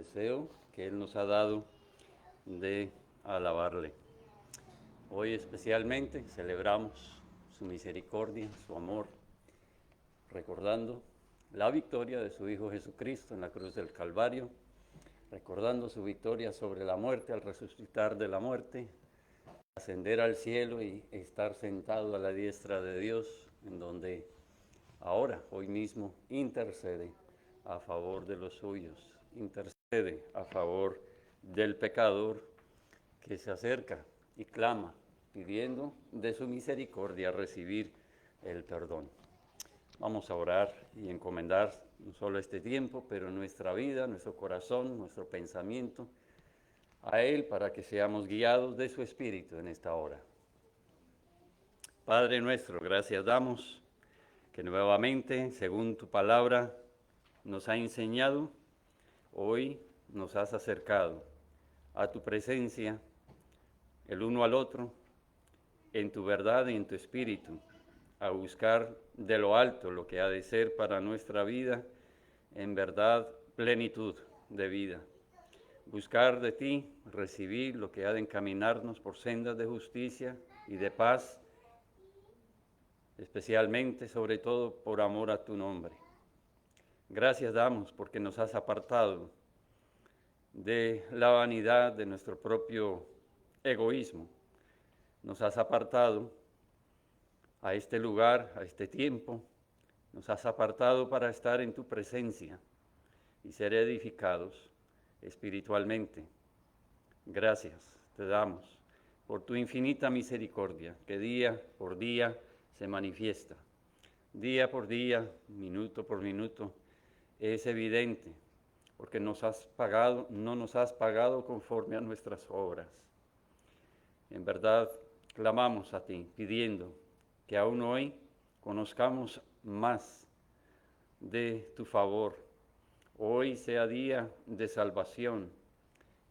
deseo que Él nos ha dado de alabarle. Hoy especialmente celebramos su misericordia, su amor, recordando la victoria de su Hijo Jesucristo en la cruz del Calvario, recordando su victoria sobre la muerte al resucitar de la muerte, ascender al cielo y estar sentado a la diestra de Dios, en donde ahora, hoy mismo, intercede a favor de los suyos, intercede a favor del pecador que se acerca y clama, pidiendo de su misericordia recibir el perdón. Vamos a orar y encomendar no solo este tiempo, pero nuestra vida, nuestro corazón, nuestro pensamiento a Él para que seamos guiados de su Espíritu en esta hora. Padre nuestro, gracias damos que nuevamente, según tu palabra, nos ha enseñado, hoy nos has acercado a tu presencia, el uno al otro, en tu verdad y en tu espíritu, a buscar de lo alto lo que ha de ser para nuestra vida, en verdad, plenitud de vida. Buscar de ti, recibir lo que ha de encaminarnos por sendas de justicia y de paz, especialmente, sobre todo, por amor a tu nombre. Gracias damos porque nos has apartado de la vanidad de nuestro propio egoísmo. Nos has apartado a este lugar, a este tiempo. Nos has apartado para estar en tu presencia y ser edificados espiritualmente. Gracias te damos por tu infinita misericordia que día por día se manifiesta. Día por día, minuto por minuto, es evidente, porque no nos has pagado conforme a nuestras obras. En verdad, clamamos a ti, pidiendo que aún hoy conozcamos más de tu favor. Hoy sea día de salvación,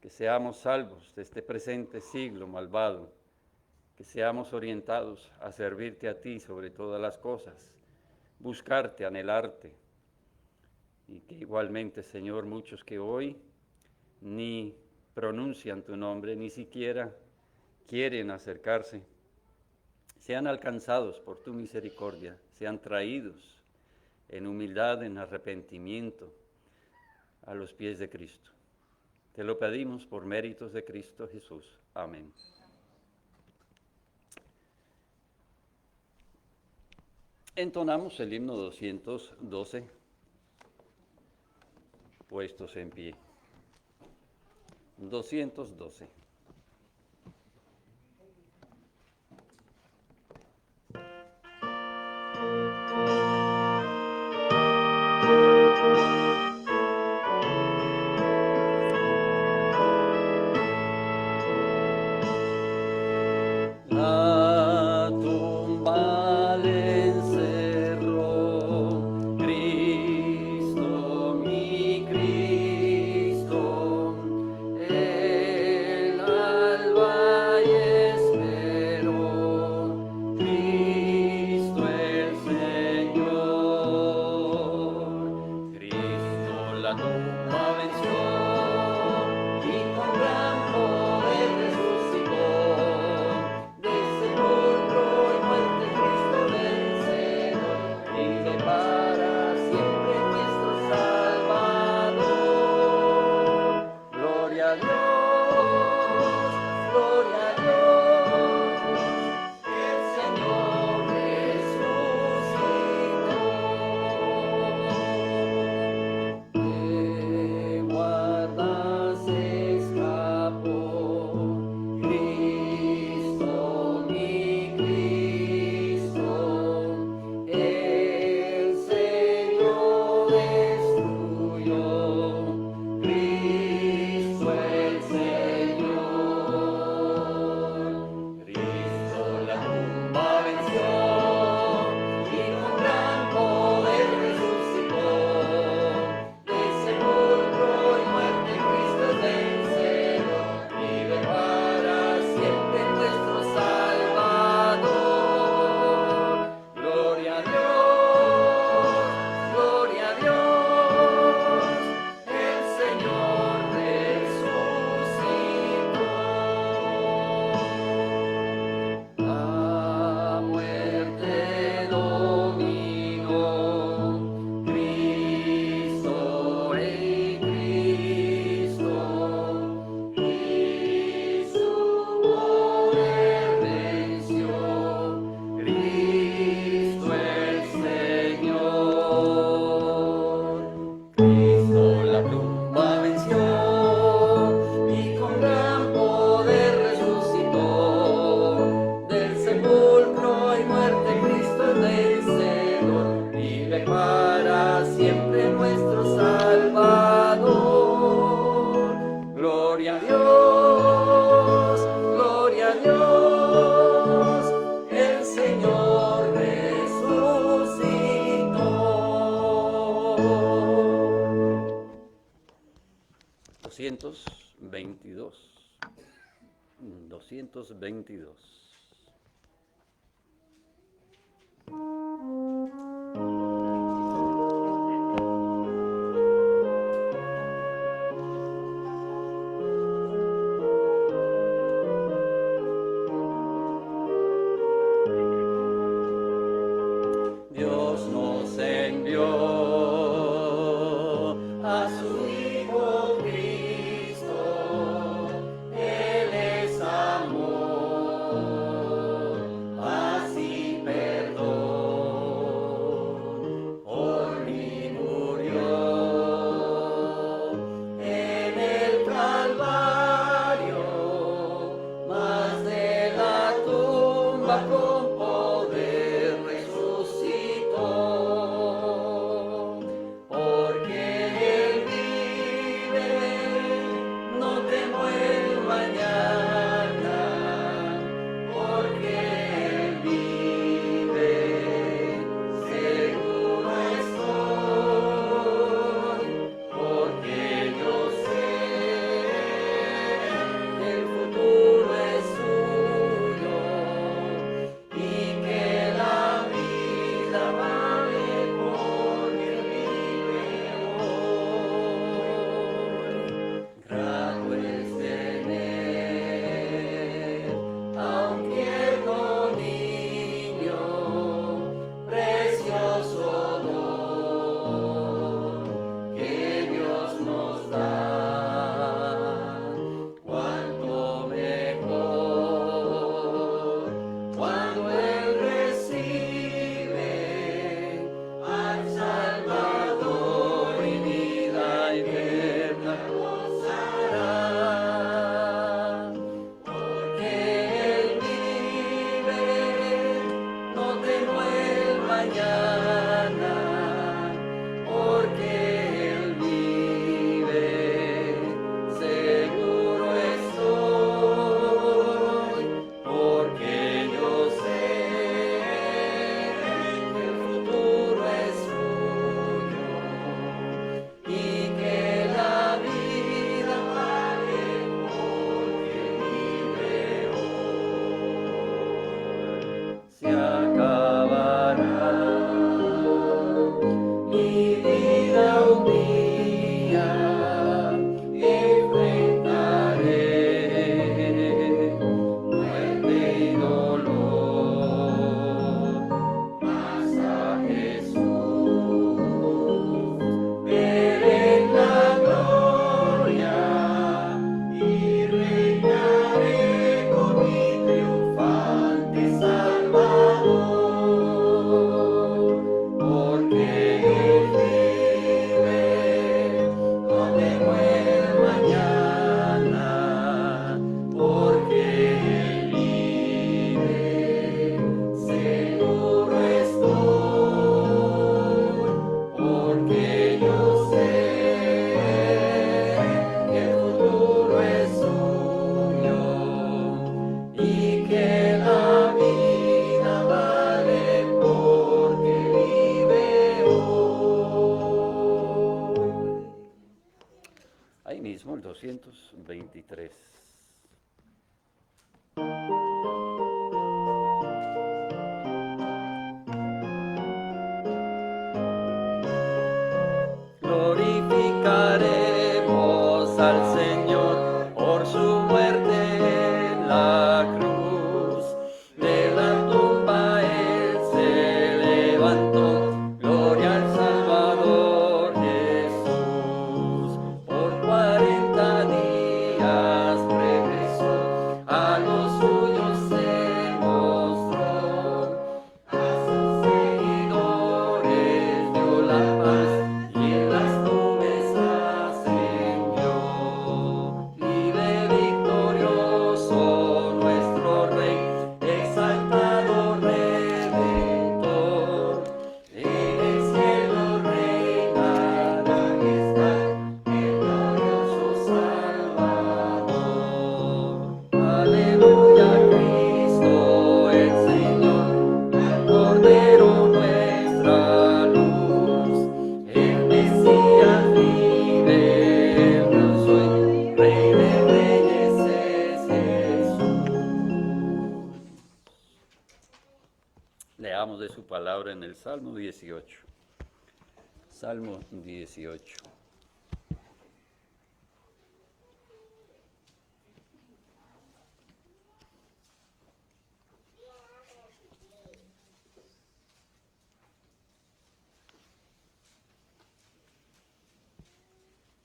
que seamos salvos de este presente siglo malvado, que seamos orientados a servirte a ti sobre todas las cosas, buscarte, anhelarte, y que igualmente, Señor, muchos que hoy ni pronuncian tu nombre, ni siquiera quieren acercarse, sean alcanzados por tu misericordia, sean traídos en humildad, en arrepentimiento, a los pies de Cristo. Te lo pedimos por méritos de Cristo Jesús. Amén. Entonamos el himno 212, puestos en pie. 212. Cristo, mi Cristo, 222. 222. Dios nos envió a su Hijo Cristo, Él es amor, paz y perdón, por mí murió en el Calvario, mas de la tumba con poder resucitó, porque Él vive, no temo el mañana, porque Él vive, seguro estoy, porque yo sé que el futuro es suyo y que la vida vale porque vive hoy. Grato es tener a un tierno niño, precioso don que Dios nos da. Cuánto mejor cuando Él recibe al Salvador y vida eterna gozará, porque Él vive, no temo el mañana, porque Él vive, seguro estoy, porque yo sé que el futuro es suyo y que la vida vale porque vive hoy. Se acabará mi vida un día, enfrentaré muerte y dolor, mas a Jesús veré en la gloria y reinaré con mi triunfante Salvador, porque Él vive, no temo el mañana, porque Él vive, seguro estoy, porque yo sé que el futuro es suyo y que la vida vale porque vive hoy. Ahí mismo el 223. Glorificaremos al Señor por su muerte en la cruz. De la tumba Él se levantó, gloria al Salvador Jesús. Por 40 días regresó, a los suyos se mostró, a sus seguidores dio la paz y en las nubes ascendió. palabra en el Salmo 18. Salmo 18.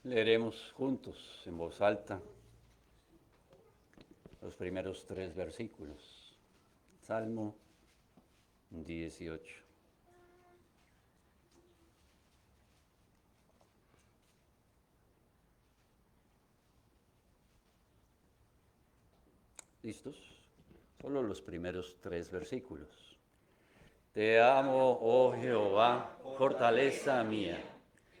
Leeremos juntos en voz alta los primeros 3 versículos. Salmo 18. ¿Listos? Solo los primeros 3 versículos. Te amo, oh Jehová, fortaleza mía.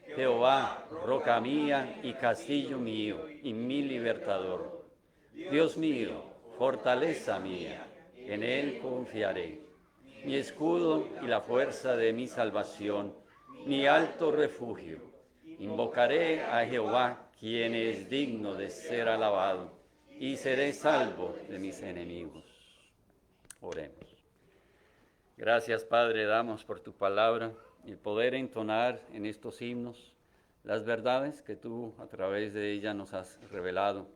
Jehová, roca mía y castillo mío y mi libertador. Dios mío, fortaleza mía, en él confiaré. Mi escudo y la fuerza de mi salvación, mi alto refugio. Invocaré a Jehová, quien es digno de ser alabado, y seré salvo de mis enemigos. Oremos. Gracias, Padre, damos por tu palabra el poder entonar en estos himnos las verdades que tú a través de ella nos has revelado.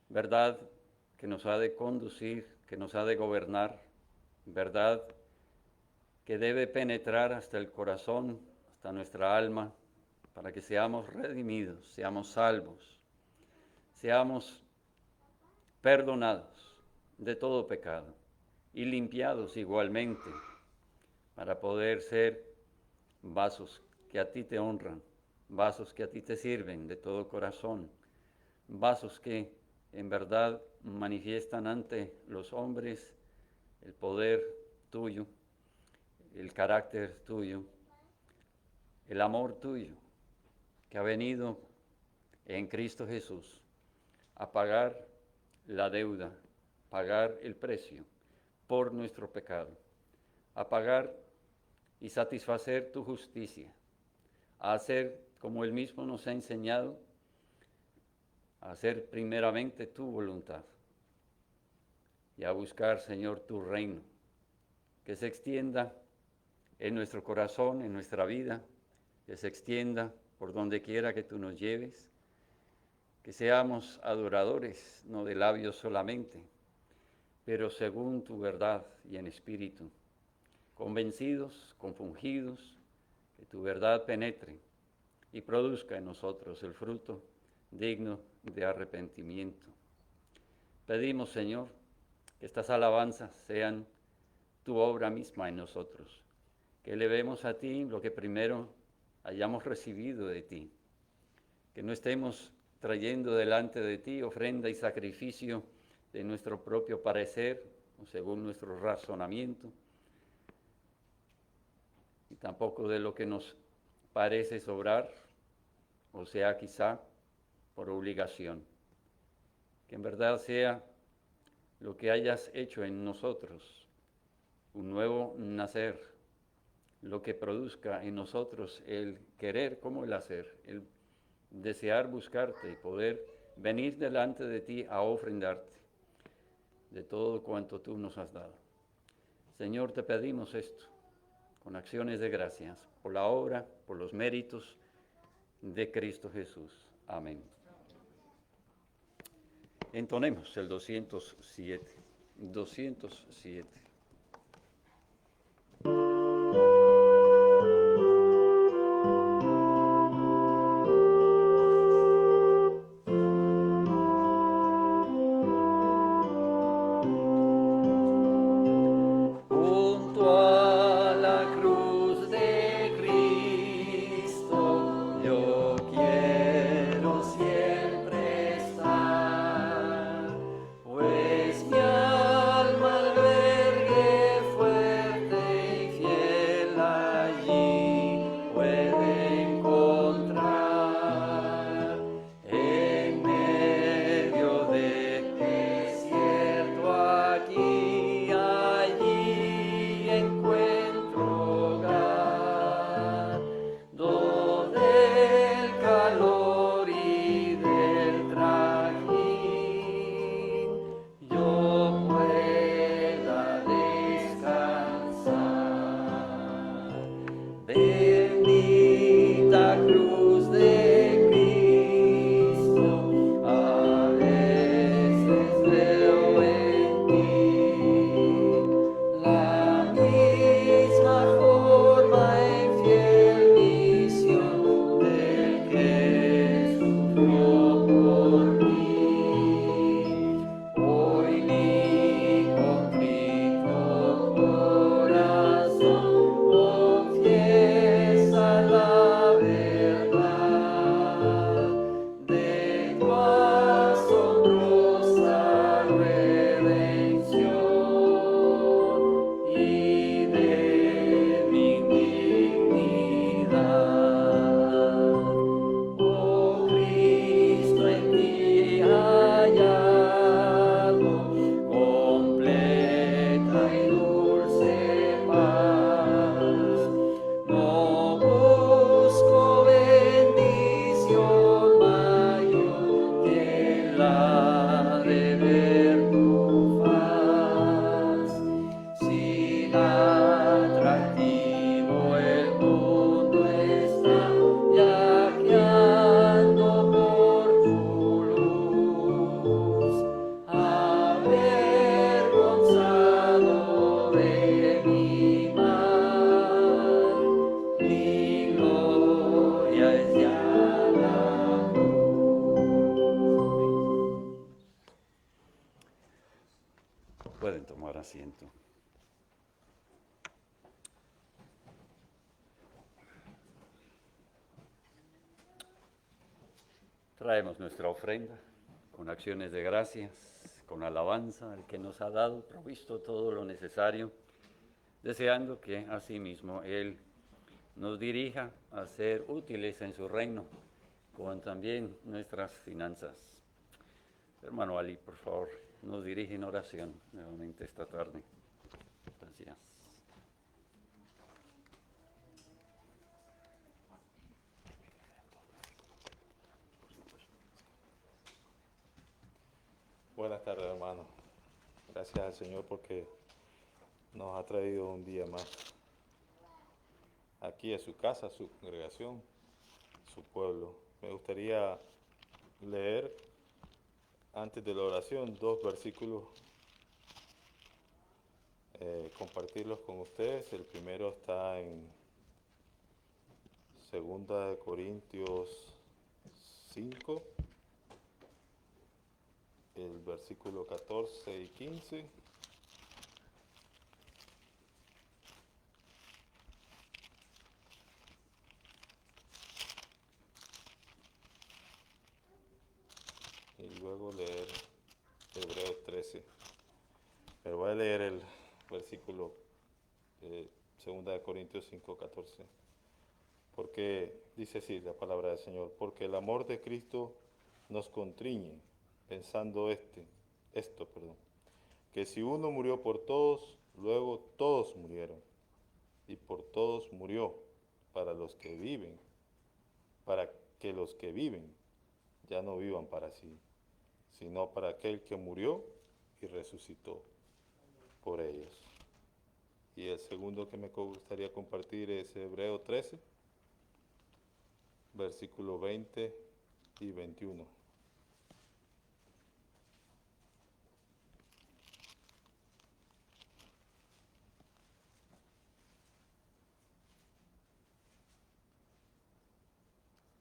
Verdad que nos ha de conducir, que nos ha de gobernar. Verdad que debe penetrar hasta el corazón, hasta nuestra alma, para que seamos redimidos, seamos salvos, seamos perdonados de todo pecado y limpiados igualmente, para poder ser vasos que a ti te honran, vasos que a ti te sirven de todo corazón, vasos que en verdad manifiestan ante los hombres el poder tuyo, el carácter tuyo, el amor tuyo, que ha venido en Cristo Jesús a pagar la deuda, pagar el precio por nuestro pecado, a pagar y satisfacer tu justicia, a hacer como Él mismo nos ha enseñado, a hacer primeramente tu voluntad y a buscar, Señor, tu reino, que se extienda en nuestro corazón, en nuestra vida, que se extienda por donde quiera que tú nos lleves, que seamos adoradores, no de labios solamente, pero según tu verdad y en espíritu, convencidos, compungidos, que tu verdad penetre y produzca en nosotros el fruto digno de arrepentimiento. Pedimos, Señor, que estas alabanzas sean tu obra misma en nosotros, que elevemos a ti lo que primero hayamos recibido de ti, que no estemos trayendo delante de ti ofrenda y sacrificio de nuestro propio parecer o según nuestro razonamiento, y tampoco de lo que nos parece sobrar, o sea, quizá por obligación. Que en verdad sea lo que hayas hecho en nosotros, un nuevo nacer, lo que produzca en nosotros el querer como el hacer, el desear buscarte y poder venir delante de ti a ofrendarte de todo cuanto tú nos has dado. Señor, te pedimos esto con acciones de gracias por la obra, por los méritos de Cristo Jesús. Amén. Entonemos el 207. 207. Pues mi alma alberga Pueden tomar asiento. Traemos nuestra ofrenda con acciones de gracias, con alabanza al que nos ha dado, provisto todo lo necesario, deseando que asimismo Él nos dirija a ser útiles en su reino, con también nuestras finanzas. Hermano Ali, por favor, nos dirige en oración nuevamente esta tarde. Gracias. Buenas tardes, hermano. Gracias al Señor porque nos ha traído un día más aquí a su casa, a su congregación, su pueblo. Me gustaría leer antes de la oración 2 versículos, compartirlos con ustedes. El primero está en 2 Corintios 5, el versículo 14 y 15. Y luego leer Hebreos 13. Pero voy a leer el versículo 2 Corintios 5, 14. Porque dice así la palabra del Señor: porque el amor de Cristo nos constriñe, pensando esto, que si uno murió por todos, luego todos murieron, y por todos murió, para que los que viven ya no vivan para sí, sino para aquel que murió y resucitó por ellos. Y el segundo que me gustaría compartir es Hebreo 13, versículo 20 y 21.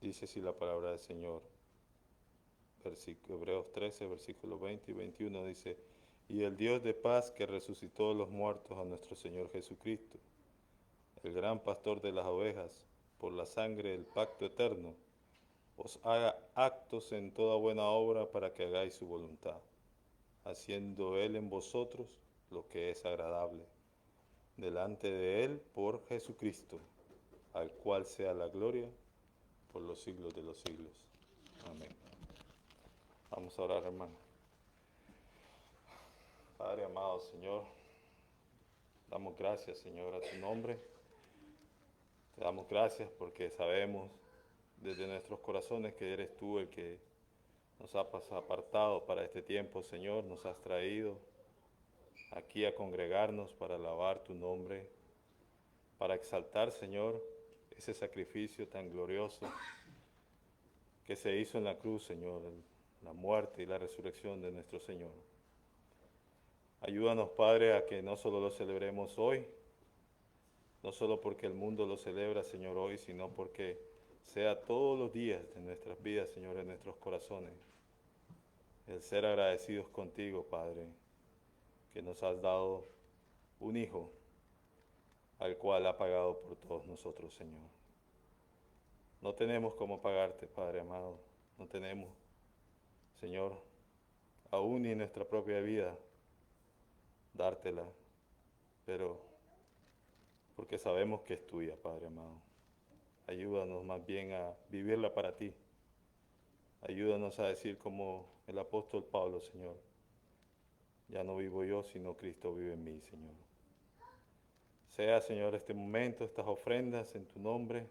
Dice así la palabra del Señor. Hebreos 13, versículos 20 y 21 dice: y el Dios de paz, que resucitó de los muertos a nuestro Señor Jesucristo, el gran pastor de las ovejas, por la sangre del pacto eterno, os haga actos en toda buena obra para que hagáis su voluntad, haciendo Él en vosotros lo que es agradable, delante de Él por Jesucristo, al cual sea la gloria por los siglos de los siglos. Amén. Vamos a orar, hermano. Padre amado, Señor, damos gracias, Señor, a tu nombre. Te damos gracias porque sabemos desde nuestros corazones que eres tú el que nos has apartado para este tiempo, Señor. Nos has traído aquí a congregarnos para alabar tu nombre, para exaltar, Señor, ese sacrificio tan glorioso que se hizo en la cruz, Señor, la muerte y la resurrección de nuestro Señor. Ayúdanos, Padre, a que no solo lo celebremos hoy, no solo porque el mundo lo celebra, Señor, hoy, sino porque sea todos los días de nuestras vidas, Señor, en nuestros corazones, el ser agradecidos contigo, Padre, que nos has dado un Hijo al cual ha pagado por todos nosotros, Señor. No tenemos cómo pagarte, Padre amado, no tenemos Señor, aún y en nuestra propia vida, dártela, pero porque sabemos que es tuya, Padre amado. Ayúdanos más bien a vivirla para ti. Ayúdanos a decir como el apóstol Pablo, Señor, ya no vivo yo, sino Cristo vive en mí, Señor. Sea, Señor, este momento, estas ofrendas en tu nombre,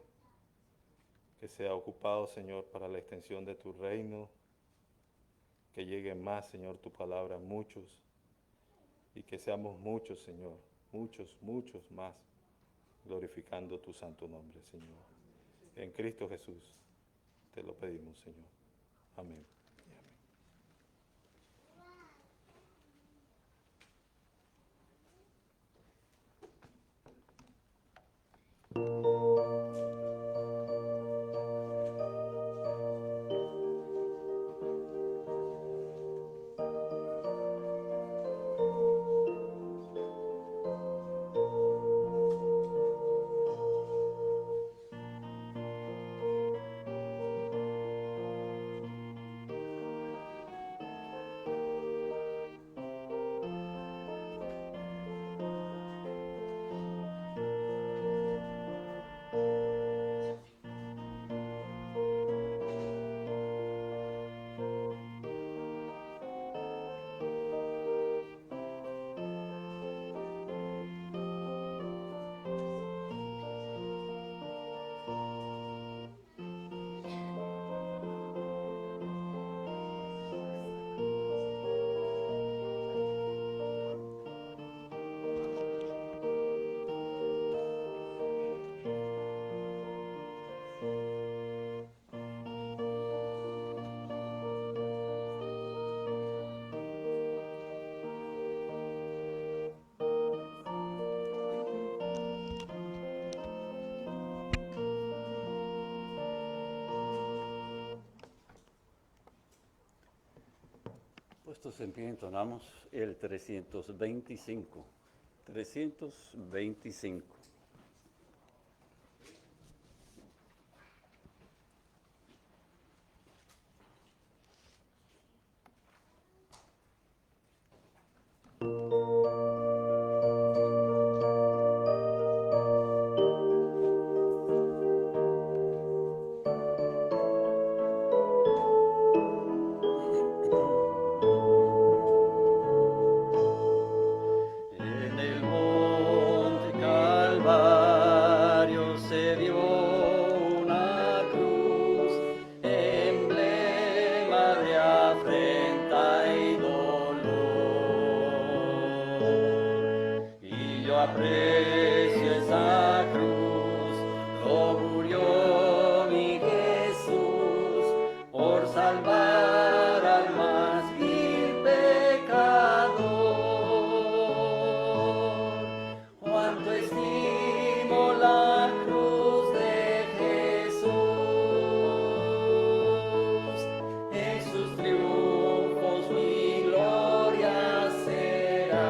que sea ocupado, Señor, para la extensión de tu reino, que llegue más, Señor, tu palabra a muchos, y que seamos muchos, Señor, muchos, muchos más, glorificando tu santo nombre, Señor. En Cristo Jesús te lo pedimos, Señor. Amén. Puestos en pie, entonamos el 325. 325. En el monte Calvario se vio una cruz, emblema de afrenta y dolor. Y yo aprecio esa cruz, lo murió mi Jesús por salvar al más vil pecador. Cuánto estimo la cruz de Jesús, en sus triunfos mi gloria será.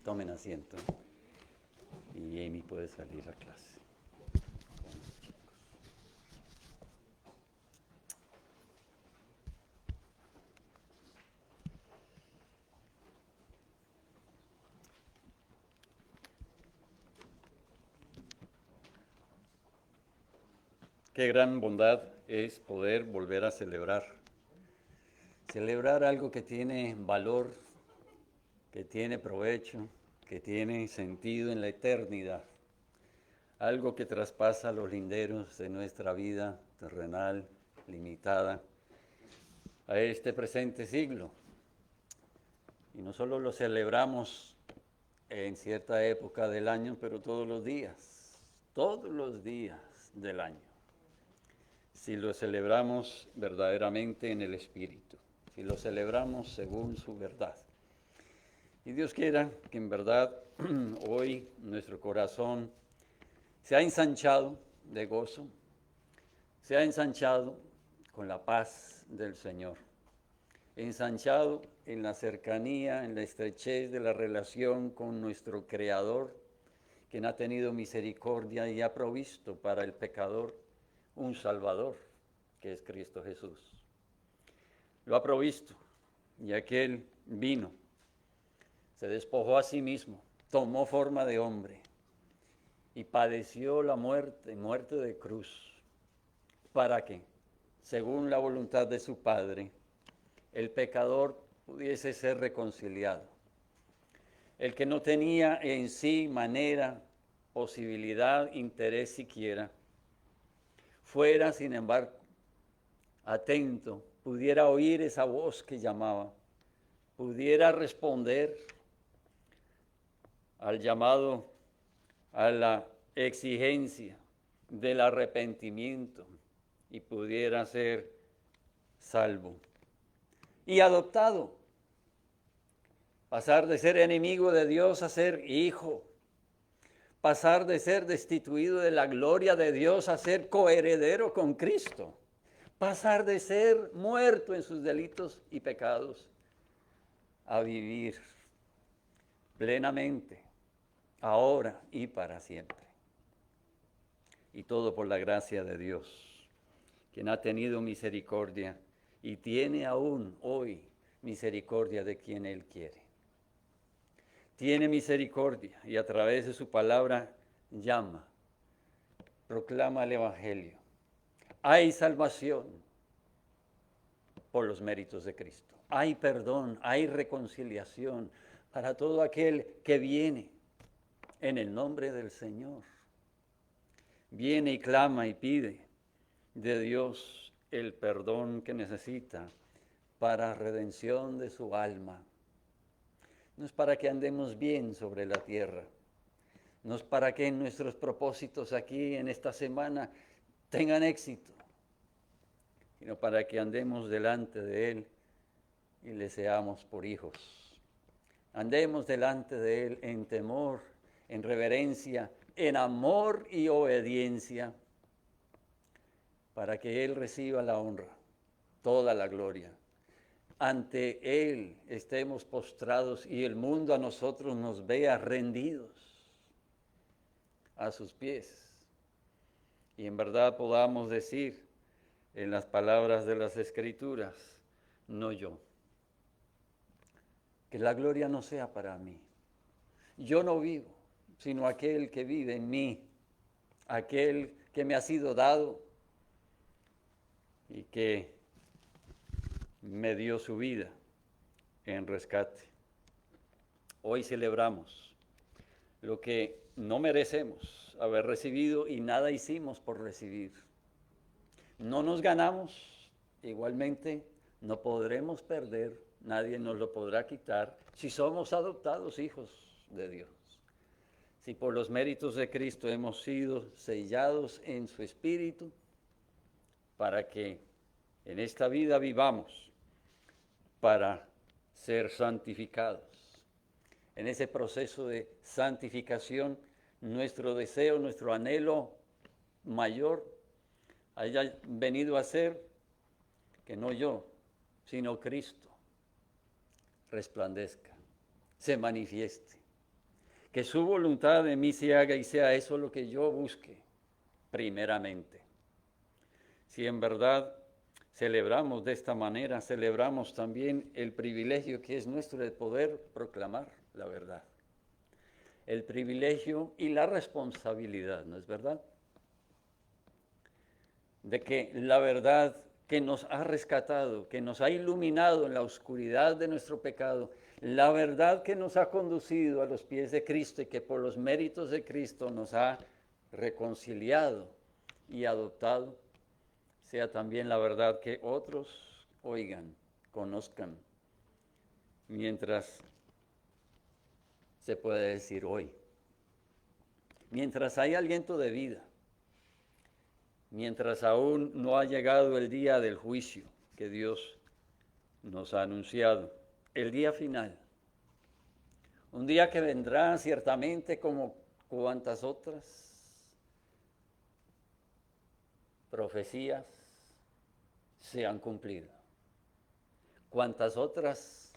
Tomen asiento. Y Amy puede salir a clase. Qué gran bondad es poder volver a celebrar. Celebrar algo que tiene valor, que tiene provecho, que tiene sentido en la eternidad. Algo que traspasa los linderos de nuestra vida terrenal, limitada, a este presente siglo. Y no solo lo celebramos en cierta época del año, pero todos los días del año. Si lo celebramos verdaderamente en el Espíritu, si lo celebramos según su verdad. Y Dios quiera que en verdad hoy nuestro corazón se ha ensanchado de gozo, se ha ensanchado con la paz del Señor, ensanchado en la cercanía, en la estrechez de la relación con nuestro Creador, quien ha tenido misericordia y ha provisto para el pecador un Salvador, que es Cristo Jesús. Lo ha provisto, y aquel vino, se despojó a sí mismo, tomó forma de hombre y padeció la muerte de cruz, para que, según la voluntad de su Padre, el pecador pudiese ser reconciliado. El que no tenía en sí manera, posibilidad, interés siquiera, fuera, sin embargo, atento, pudiera oír esa voz que llamaba, pudiera responder al llamado, a la exigencia del arrepentimiento y pudiera ser salvo y adoptado, pasar de ser enemigo de Dios a ser hijo, pasar de ser destituido de la gloria de Dios a ser coheredero con Cristo, pasar de ser muerto en sus delitos y pecados a vivir plenamente, ahora y para siempre. Y todo por la gracia de Dios, quien ha tenido misericordia y tiene aún hoy misericordia de quien Él quiere. Tiene misericordia y a través de su palabra llama, proclama el Evangelio. Hay salvación por los méritos de Cristo. Hay perdón, hay reconciliación para todo aquel que viene en el nombre del Señor. Viene y clama y pide de Dios el perdón que necesita para redención de su alma. No es para que andemos bien sobre la tierra, no es para que nuestros propósitos aquí en esta semana tengan éxito, sino para que andemos delante de Él y le seamos por hijos. Andemos delante de Él en temor, en reverencia, en amor y obediencia, para que Él reciba la honra, toda la gloria. Ante Él estemos postrados y el mundo a nosotros nos vea rendidos a sus pies. Y en verdad podamos decir en las palabras de las Escrituras, no yo. Que la gloria no sea para mí. Yo no vivo, sino aquel que vive en mí, aquel que me ha sido dado y que me dio su vida en rescate. Hoy celebramos lo que no merecemos haber recibido y nada hicimos por recibir. No nos ganamos, igualmente no podremos perder, nadie nos lo podrá quitar si somos adoptados hijos de Dios. Si por los méritos de Cristo hemos sido sellados en su Espíritu para que en esta vida vivamos para ser santificados. En ese proceso de santificación, nuestro deseo, nuestro anhelo mayor haya venido a ser que no yo, sino Cristo resplandezca, se manifieste que su voluntad en mí se haga y sea eso lo que yo busque primeramente. Si en verdad celebramos de esta manera, celebramos también el privilegio que es nuestro de poder proclamar la verdad. El privilegio y la responsabilidad, ¿no es verdad? De que la verdad que nos ha rescatado, que nos ha iluminado en la oscuridad de nuestro pecado, la verdad que nos ha conducido a los pies de Cristo y que por los méritos de Cristo nos ha reconciliado y adoptado, sea también la verdad que otros oigan, conozcan, mientras se puede decir hoy, mientras hay aliento de vida, mientras aún no ha llegado el día del juicio que Dios nos ha anunciado, el día final, un día que vendrá ciertamente como cuantas otras profecías se han cumplido, cuantas otras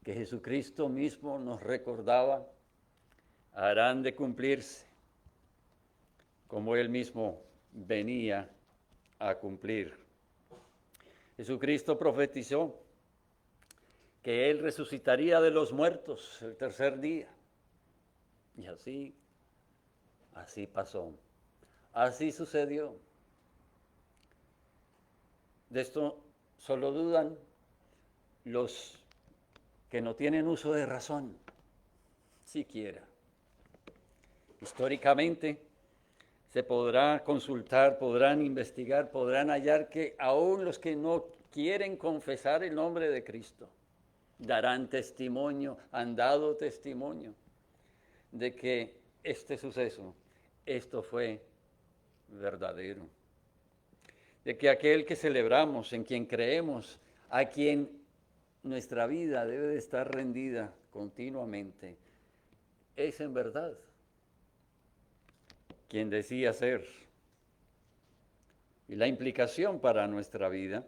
que Jesucristo mismo nos recordaba harán de cumplirse, como Él mismo venía a cumplir. Jesucristo profetizó que Él resucitaría de los muertos el tercer día. Y así pasó. Así sucedió. De esto solo dudan los que no tienen uso de razón, siquiera. Históricamente se podrá consultar, podrán investigar, podrán hallar que aún los que no quieren confesar el nombre de Cristo darán testimonio, han dado testimonio de que este suceso, esto fue verdadero. De que aquel que celebramos, en quien creemos, a quien nuestra vida debe de estar rendida continuamente, es en verdad quien decía ser. Y la implicación para nuestra vida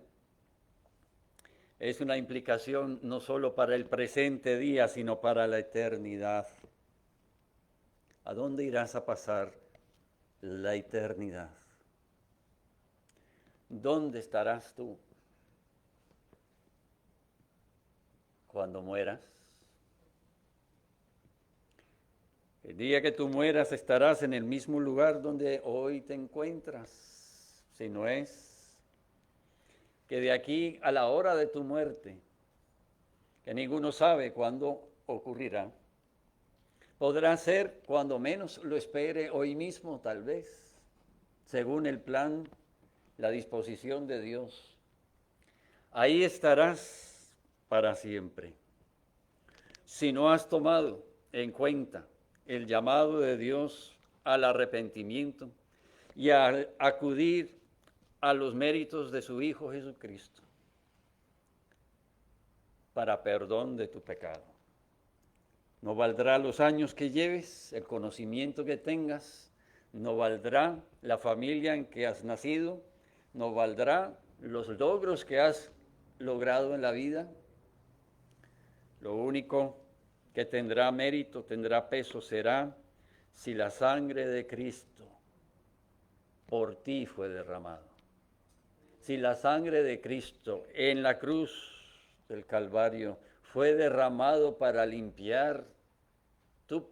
es una implicación no solo para el presente día, sino para la eternidad. ¿A dónde irás a pasar la eternidad? ¿Dónde estarás tú cuando mueras? El día que tú mueras estarás en el mismo lugar donde hoy te encuentras, si no es que de aquí a la hora de tu muerte, que ninguno sabe cuándo ocurrirá, podrá ser cuando menos lo espere hoy mismo, tal vez, según el plan, la disposición de Dios. Ahí estarás para siempre. Si no has tomado en cuenta el llamado de Dios al arrepentimiento y a acudir a los méritos de su Hijo Jesucristo para perdón de tu pecado. No valdrá los años que lleves, el conocimiento que tengas, no valdrá la familia en que has nacido, no valdrá los logros que has logrado en la vida. Lo único que tendrá mérito, tendrá peso, será si la sangre de Cristo por ti fue derramado. Si la sangre de Cristo en la cruz del Calvario fue derramado para limpiar tu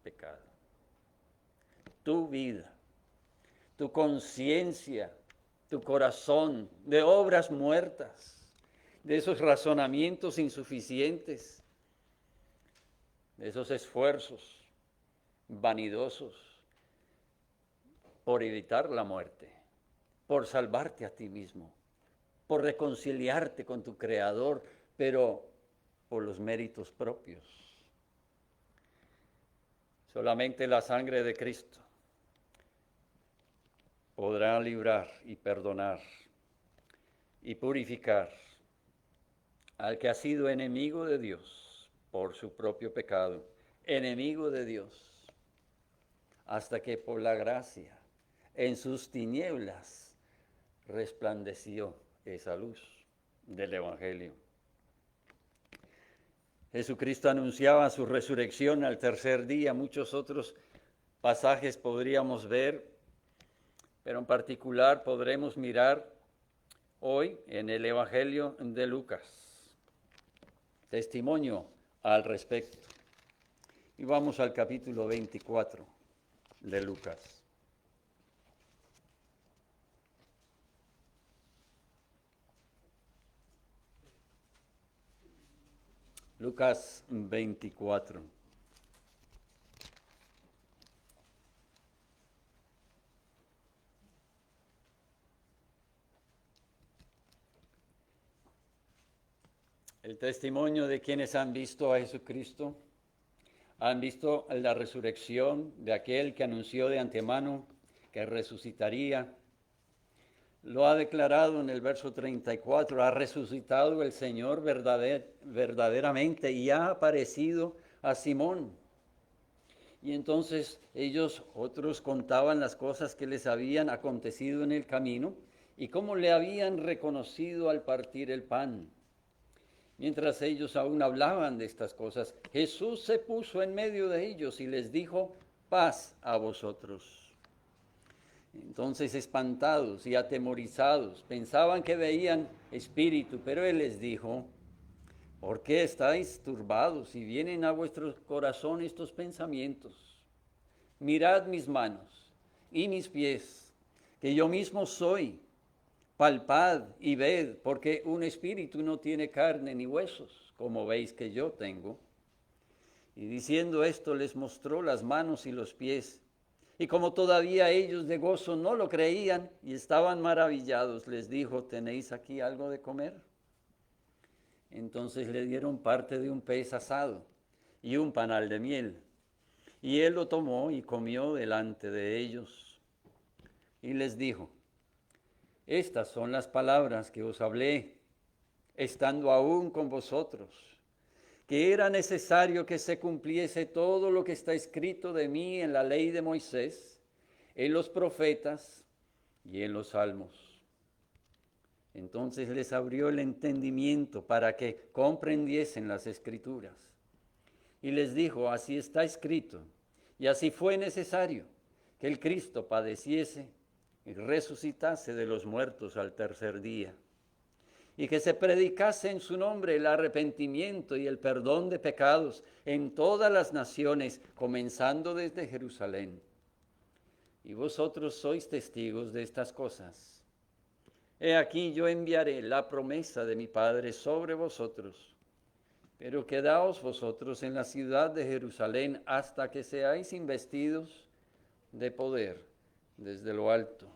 pecado, tu vida, tu conciencia, tu corazón, de obras muertas, de esos razonamientos insuficientes, de esos esfuerzos vanidosos por evitar la muerte, por salvarte a ti mismo, por reconciliarte con tu Creador, pero por los méritos propios. Solamente la sangre de Cristo podrá librar y perdonar y purificar al que ha sido enemigo de Dios por su propio pecado, enemigo de Dios, hasta que por la gracia en sus tinieblas resplandeció esa luz del Evangelio. Jesucristo anunciaba su resurrección al tercer día. Muchos otros pasajes podríamos ver, pero en particular podremos mirar hoy en el Evangelio de Lucas. Testimonio al respecto. Y vamos al capítulo 24 de Lucas. Lucas 24. El testimonio de quienes han visto a Jesucristo, han visto la resurrección de aquel que anunció de antemano que resucitaría. Lo ha declarado en el verso 34, ha resucitado el Señor verdaderamente y ha aparecido a Simón. Y entonces otros contaban las cosas que les habían acontecido en el camino y cómo le habían reconocido al partir el pan. Mientras ellos aún hablaban de estas cosas, Jesús se puso en medio de ellos y les dijo, paz a vosotros. Entonces, espantados y atemorizados, pensaban que veían espíritu, pero Él les dijo, ¿por qué estáis turbados y vienen a vuestro corazón estos pensamientos? Mirad mis manos y mis pies, que yo mismo soy. Palpad y ved, porque un espíritu no tiene carne ni huesos, como veis que yo tengo. Y diciendo esto, les mostró las manos y los pies. Y como todavía ellos de gozo no lo creían y estaban maravillados, les dijo, ¿tenéis aquí algo de comer? Entonces le dieron parte de un pez asado y un panal de miel. Y él lo tomó y comió delante de ellos. Y les dijo, estas son las palabras que os hablé, estando aún con vosotros, que era necesario que se cumpliese todo lo que está escrito de mí en la ley de Moisés, en los profetas y en los salmos. Entonces les abrió el entendimiento para que comprendiesen las escrituras. Y les dijo, así está escrito, y así fue necesario que el Cristo padeciese y resucitase de los muertos al tercer día, y que se predicase en su nombre el arrepentimiento y el perdón de pecados en todas las naciones, comenzando desde Jerusalén. Y vosotros sois testigos de estas cosas. He aquí yo enviaré la promesa de mi Padre sobre vosotros, pero quedaos vosotros en la ciudad de Jerusalén hasta que seáis investidos de poder desde lo alto.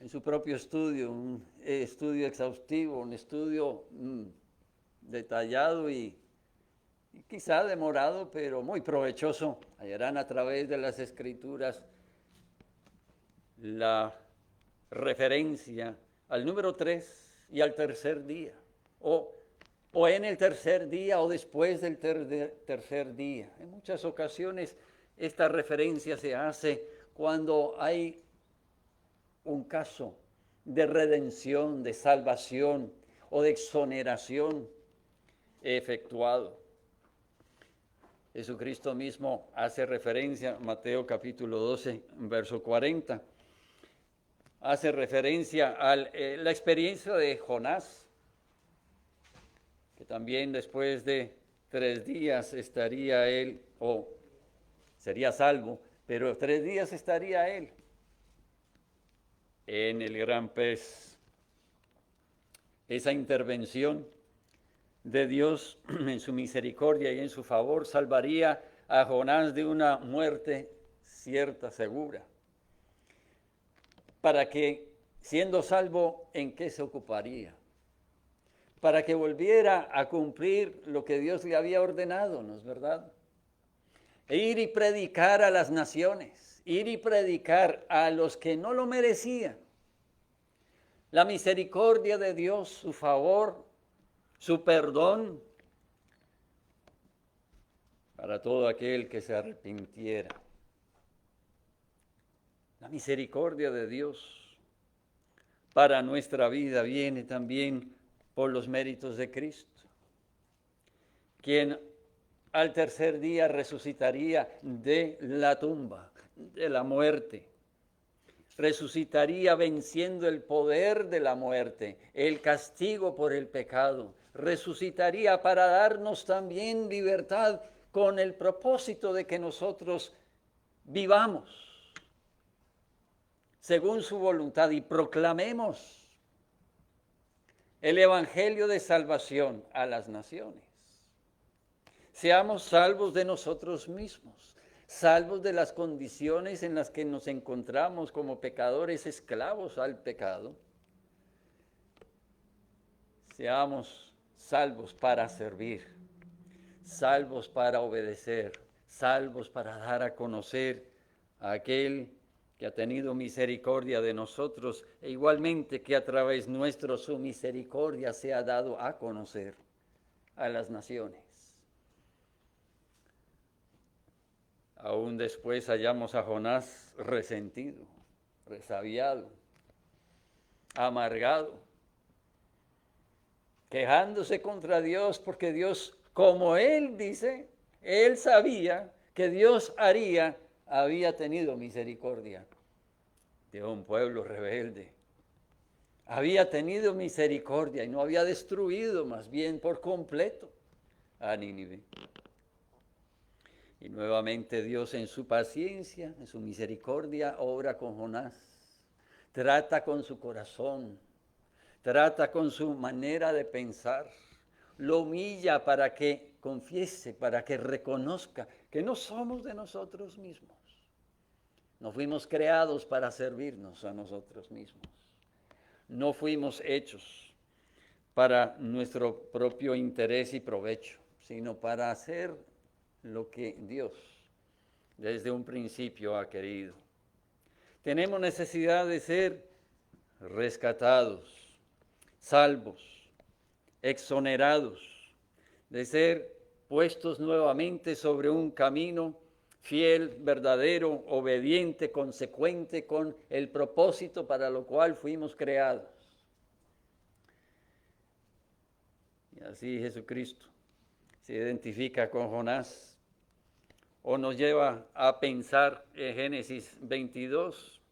En su propio estudio, un estudio exhaustivo, un estudio detallado y quizá demorado, pero muy provechoso, hallarán a través de las Escrituras la referencia al número 3 y al tercer día, o en el tercer día o después del tercer día. En muchas ocasiones esta referencia se hace cuando hay un caso de redención, de salvación o de exoneración efectuado. Jesucristo mismo hace referencia, Mateo capítulo 12, verso 40, hace referencia a la experiencia de Jonás, que también después de 3 días estaría él, o sería salvo, pero 3 días estaría él en el gran pez. Esa intervención de Dios en su misericordia y en su favor salvaría a Jonás de una muerte cierta, segura. Para que, siendo salvo, ¿en qué se ocuparía? Para que volviera a cumplir lo que Dios le había ordenado, ¿no es verdad? E ir y predicar a las naciones, ir y predicar a los que no lo merecían. La misericordia de Dios, su favor, su perdón para todo aquel que se arrepintiera. La misericordia de Dios para nuestra vida viene también por los méritos de Cristo, quien al tercer día resucitaría de la tumba, de la muerte. Resucitaría venciendo el poder de la muerte, el castigo por el pecado. Resucitaría para darnos también libertad con el propósito de que nosotros vivamos según su voluntad y proclamemos el evangelio de salvación a las naciones. Seamos salvos de nosotros mismos, salvos de las condiciones en las que nos encontramos como pecadores esclavos al pecado. Seamos salvos para servir, salvos para obedecer, salvos para dar a conocer a aquel que ha tenido misericordia de nosotros e igualmente que a través nuestro su misericordia se ha dado a conocer a las naciones. Aún después hallamos a Jonás resentido, resabiado, amargado, quejándose contra Dios porque Dios, como él dice, él sabía que Dios había tenido misericordia de un pueblo rebelde. Había tenido misericordia y no había destruido más bien por completo a Nínive. Y nuevamente Dios en su paciencia, en su misericordia, obra con Jonás. Trata con su corazón, trata con su manera de pensar. Lo humilla para que confiese, para que reconozca que no somos de nosotros mismos. No fuimos creados para servirnos a nosotros mismos. No fuimos hechos para nuestro propio interés y provecho, sino para hacer lo que Dios desde un principio ha querido. Tenemos necesidad de ser rescatados, salvos, exonerados, de ser puestos nuevamente sobre un camino fiel, verdadero, obediente, consecuente con el propósito para lo cual fuimos creados. Y así Jesucristo se identifica con Jonás o nos lleva a pensar en Génesis 22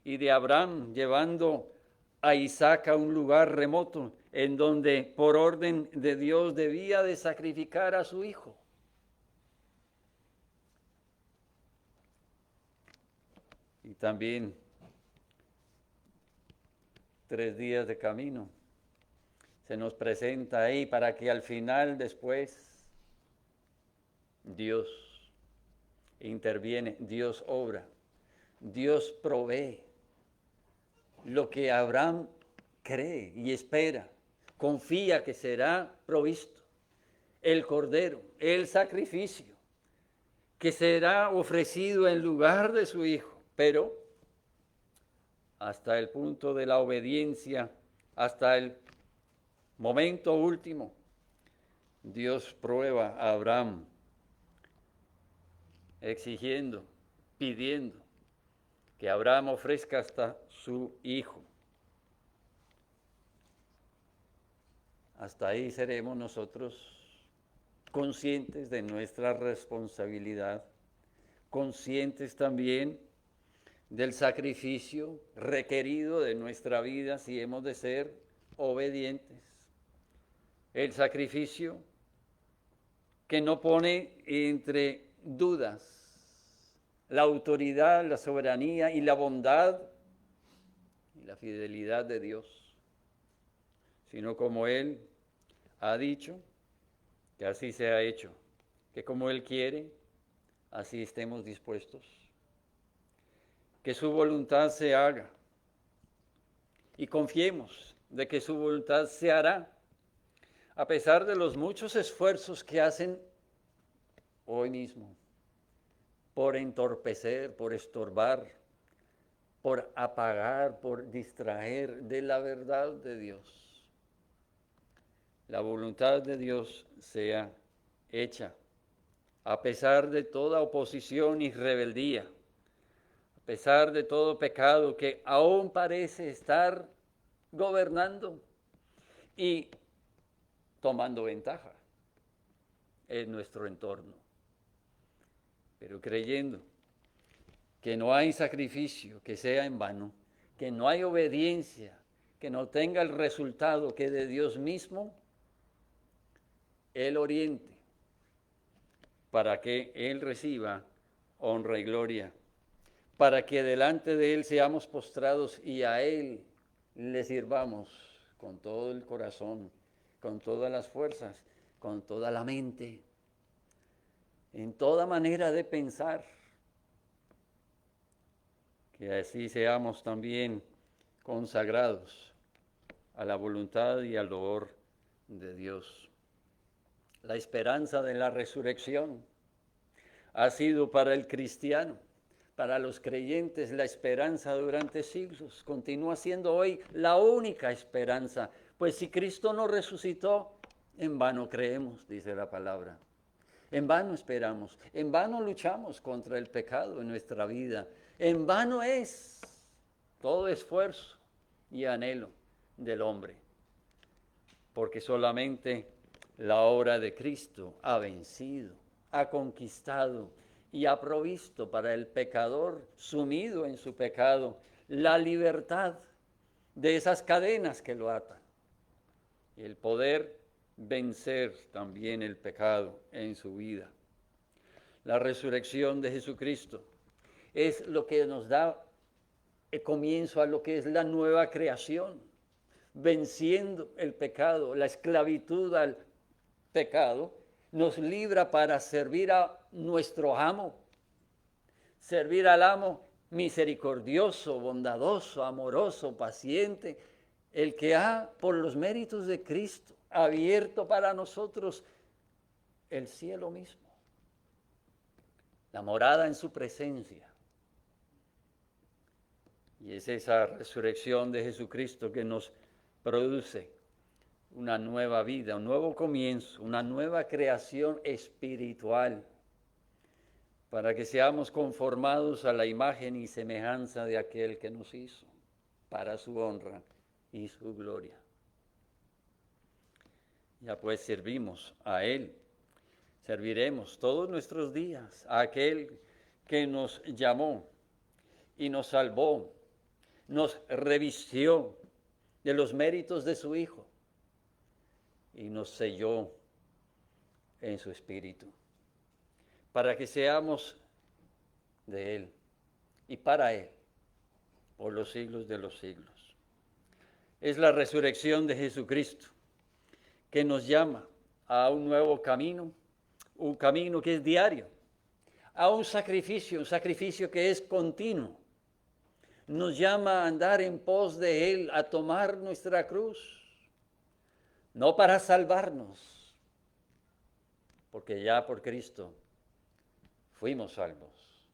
y de Abraham llevando a Isaac a un lugar remoto en donde por orden de Dios debía de sacrificar a su hijo. Y también 3 días de camino se nos presenta ahí para que al final después Dios interviene, Dios obra, Dios provee lo que Abraham cree y espera, confía que será provisto, el cordero, el sacrificio que será ofrecido en lugar de su hijo, pero hasta el punto de la obediencia, hasta el momento último, Dios prueba a Abraham exigiendo, pidiendo que Abraham ofrezca hasta su hijo. Hasta ahí seremos nosotros conscientes de nuestra responsabilidad, conscientes también del sacrificio requerido de nuestra vida si hemos de ser obedientes. El sacrificio que no pone entre dudas la autoridad, la soberanía y la bondad y la fidelidad de Dios, sino como Él ha dicho, que así se ha hecho, que como Él quiere, así estemos dispuestos, que su voluntad se haga y confiemos de que su voluntad se hará, a pesar de los muchos esfuerzos que hacen hoy mismo por entorpecer, por estorbar, por apagar, por distraer de la verdad de Dios. La voluntad de Dios sea hecha, a pesar de toda oposición y rebeldía, a pesar de todo pecado que aún parece estar gobernando, y tomando ventaja en nuestro entorno. Pero creyendo que no hay sacrificio que sea en vano, que no hay obediencia que no tenga el resultado que de Dios mismo Él oriente para que Él reciba honra y gloria, para que delante de Él seamos postrados y a Él le sirvamos con todo el corazón, con todas las fuerzas, con toda la mente, en toda manera de pensar. Que así seamos también consagrados a la voluntad y al loor de Dios. La esperanza de la resurrección ha sido para el cristiano, para los creyentes, la esperanza durante siglos. Continúa siendo hoy la única esperanza, pues si Cristo no resucitó, en vano creemos, dice la palabra. En vano esperamos, en vano luchamos contra el pecado en nuestra vida. En vano es todo esfuerzo y anhelo del hombre, porque solamente la obra de Cristo ha vencido, ha conquistado y ha provisto para el pecador sumido en su pecado la libertad de esas cadenas que lo atan y el poder vencer también el pecado en su vida. La resurrección de Jesucristo es lo que nos da el comienzo a lo que es la nueva creación, venciendo el pecado, la esclavitud al pecado, nos libra para servir a nuestro amo, servir al amo misericordioso, bondadoso, amoroso, paciente, el que ha, por los méritos de Cristo, abierto para nosotros el cielo mismo, la morada en su presencia. Y es esa resurrección de Jesucristo que nos produce una nueva vida, un nuevo comienzo, una nueva creación espiritual, para que seamos conformados a la imagen y semejanza de aquel que nos hizo, para su honra y su gloria. Ya pues servimos a Él, serviremos todos nuestros días a aquel que nos llamó y nos salvó, nos revistió de los méritos de su Hijo y nos selló en su Espíritu, para que seamos de Él y para Él por los siglos de los siglos. Es la resurrección de Jesucristo que nos llama a un nuevo camino, un camino que es diario, a un sacrificio que es continuo. Nos llama a andar en pos de Él, a tomar nuestra cruz, no para salvarnos, porque ya por Cristo fuimos salvos,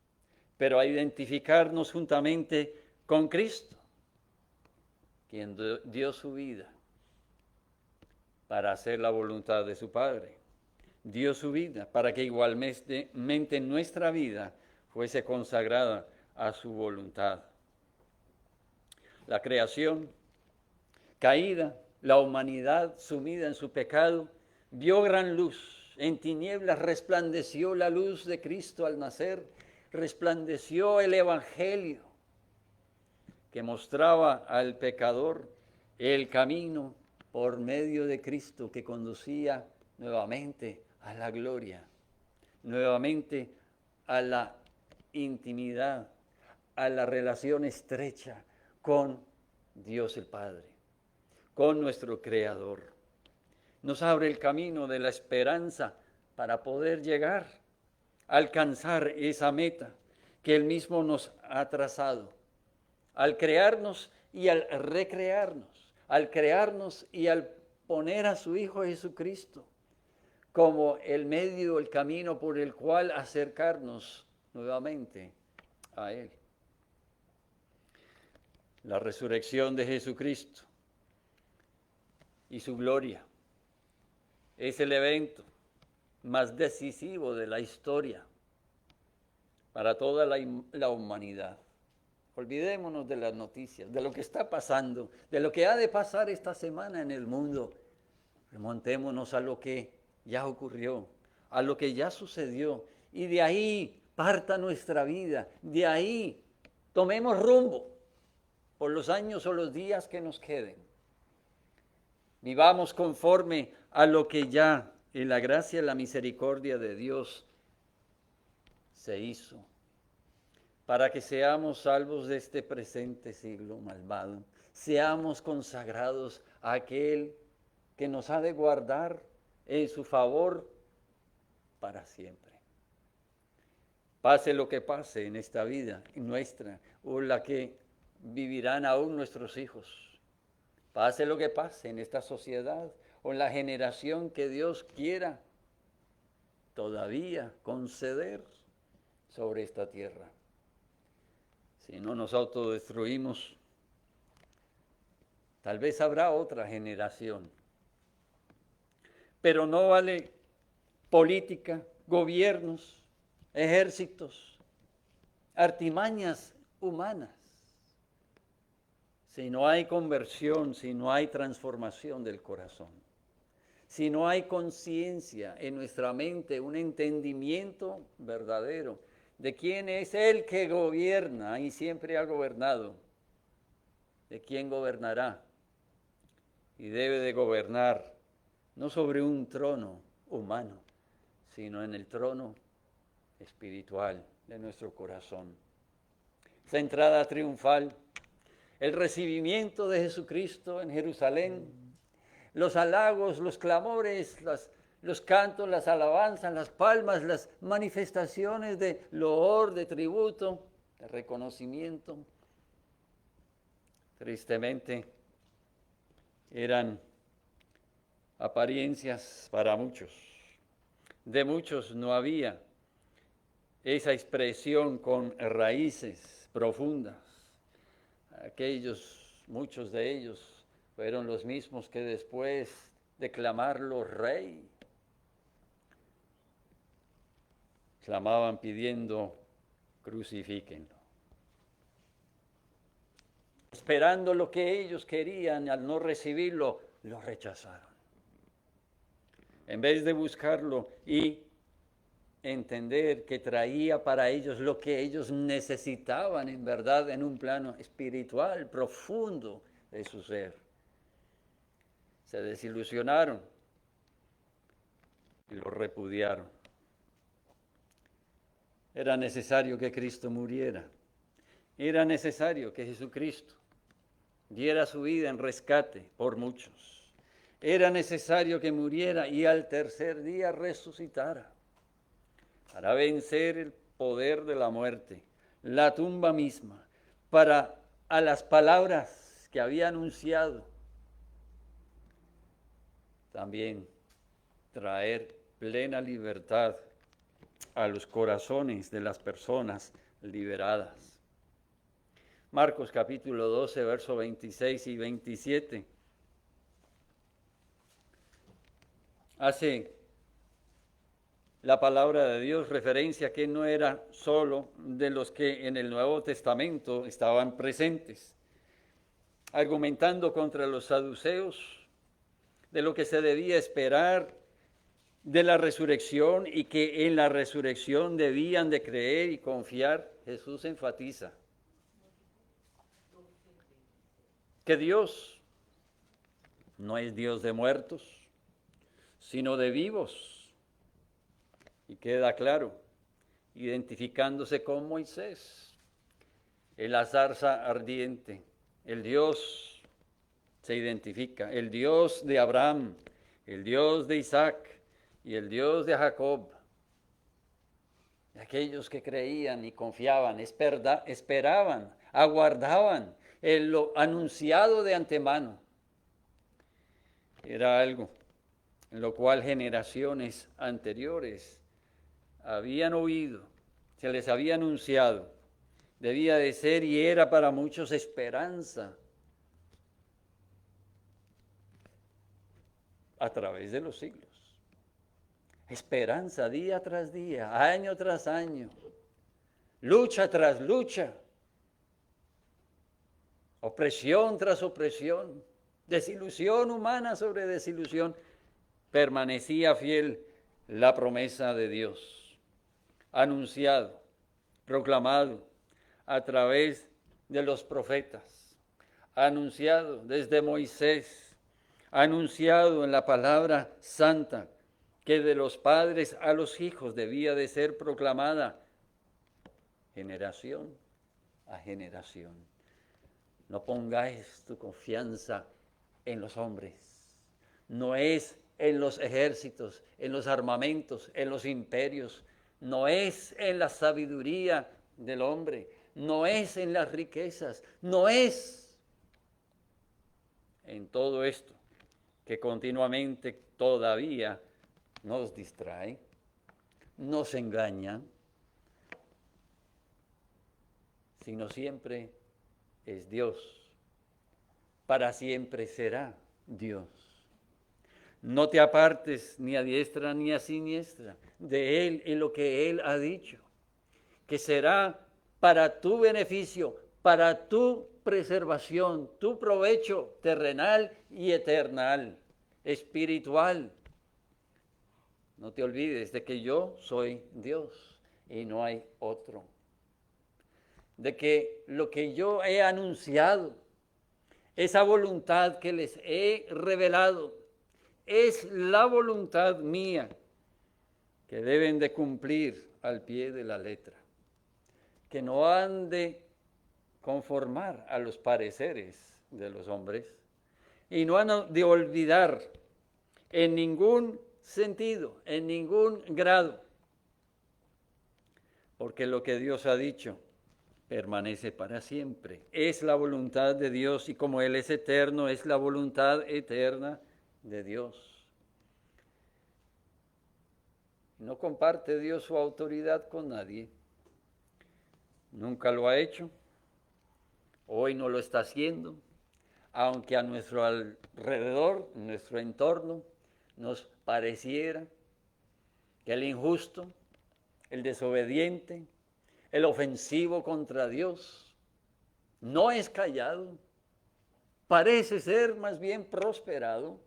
pero a identificarnos juntamente con Cristo, quien dio su vida para hacer la voluntad de su Padre. Dio su vida para que igualmente nuestra vida fuese consagrada a su voluntad. La creación caída, la humanidad sumida en su pecado, vio gran luz. En tinieblas resplandeció la luz de Cristo al nacer, resplandeció el Evangelio que mostraba al pecador el camino por medio de Cristo que conducía nuevamente a la gloria, nuevamente a la intimidad, a la relación estrecha con Dios el Padre, con nuestro Creador. Nos abre el camino de la esperanza para poder llegar a alcanzar esa meta que Él mismo nos ha trazado, al crearnos y al recrearnos, al crearnos y al poner a su Hijo Jesucristo como el medio, el camino por el cual acercarnos nuevamente a Él. La resurrección de Jesucristo y su gloria es el evento más decisivo de la historia para toda la humanidad. Olvidémonos de las noticias, de lo que está pasando, de lo que ha de pasar esta semana en el mundo. Remontémonos a lo que ya ocurrió, a lo que ya sucedió, y de ahí parta nuestra vida, de ahí tomemos rumbo por los años o los días que nos queden. Vivamos conforme a lo que ya en la gracia y la misericordia de Dios se hizo, para que seamos salvos de este presente siglo malvado, seamos consagrados a aquel que nos ha de guardar en su favor para siempre. Pase lo que pase en esta vida, en nuestra, o la que vivirán aún nuestros hijos. Pase lo que pase en esta sociedad o en la generación que Dios quiera todavía conceder sobre esta tierra. Si no nos autodestruimos, tal vez habrá otra generación. Pero no vale política, gobiernos, ejércitos, artimañas humanas. Si no hay conversión, si no hay transformación del corazón, si no hay conciencia en nuestra mente, un entendimiento verdadero de quién es el que gobierna y siempre ha gobernado, de quién gobernará y debe de gobernar, no sobre un trono humano, sino en el trono espiritual de nuestro corazón. Esa entrada triunfal, el recibimiento de Jesucristo en Jerusalén, los halagos, los clamores, los cantos, las alabanzas, las palmas, las manifestaciones de loor, de tributo, de reconocimiento, tristemente eran apariencias para muchos. De muchos no había esa expresión con raíces profundas. Muchos de ellos fueron los mismos que después de clamarlo rey, clamaban pidiendo crucifíquenlo. Esperando lo que ellos querían, al no recibirlo, lo rechazaron. En vez de buscarlo y entender que traía para ellos lo que ellos necesitaban en verdad en un plano espiritual profundo de su ser. Se desilusionaron y lo repudiaron. Era necesario que Cristo muriera. Era necesario que Jesucristo diera su vida en rescate por muchos. Era necesario que muriera y al tercer día resucitara para vencer el poder de la muerte, la tumba misma, para a las palabras que había anunciado, también traer plena libertad a los corazones de las personas liberadas. Marcos capítulo 12, versos 26 y 27. Hace la palabra de Dios referencia que no era solo de los que en el Nuevo Testamento estaban presentes, argumentando contra los saduceos de lo que se debía esperar de la resurrección y que en la resurrección debían de creer y confiar. Jesús enfatiza que Dios no es Dios de muertos, sino de vivos. Y queda claro, identificándose con Moisés, en la zarza ardiente. El Dios se identifica, el Dios de Abraham, el Dios de Isaac y el Dios de Jacob. Aquellos que creían y confiaban, esperaban, aguardaban en lo anunciado de antemano. Era algo en lo cual generaciones anteriores habían oído, se les había anunciado, debía de ser y era para muchos esperanza a través de los siglos. Esperanza día tras día, año tras año, lucha tras lucha, opresión tras opresión, desilusión humana sobre desilusión, permanecía fiel la promesa de Dios, anunciado, proclamado a través de los profetas, anunciado desde Moisés, anunciado en la palabra santa, que de los padres a los hijos debía de ser proclamada generación a generación. No pongáis tu confianza en los hombres, no es en los ejércitos, en los armamentos, en los imperios, no es en la sabiduría del hombre, no es en las riquezas, no es en todo esto que continuamente todavía nos distrae, nos engaña, sino siempre es Dios, para siempre será Dios. No te apartes ni a diestra ni a siniestra de Él en lo que Él ha dicho, que será para tu beneficio, para tu preservación, tu provecho terrenal y eternal, espiritual. No te olvides de que yo soy Dios y no hay otro. De que lo que yo he anunciado, esa voluntad que les he revelado, es la voluntad mía que deben de cumplir al pie de la letra. Que no han de conformar a los pareceres de los hombres y no han de olvidar en ningún sentido, en ningún grado, porque lo que Dios ha dicho permanece para siempre. Es la voluntad de Dios y como Él es eterno, es la voluntad eterna de Dios. No comparte Dios su autoridad con nadie. Nunca lo ha hecho. Hoy no lo está haciendo, aunque a nuestro alrededor, nuestro entorno, nos pareciera que el injusto, el desobediente, el ofensivo contra Dios, no es callado, parece ser más bien prosperado,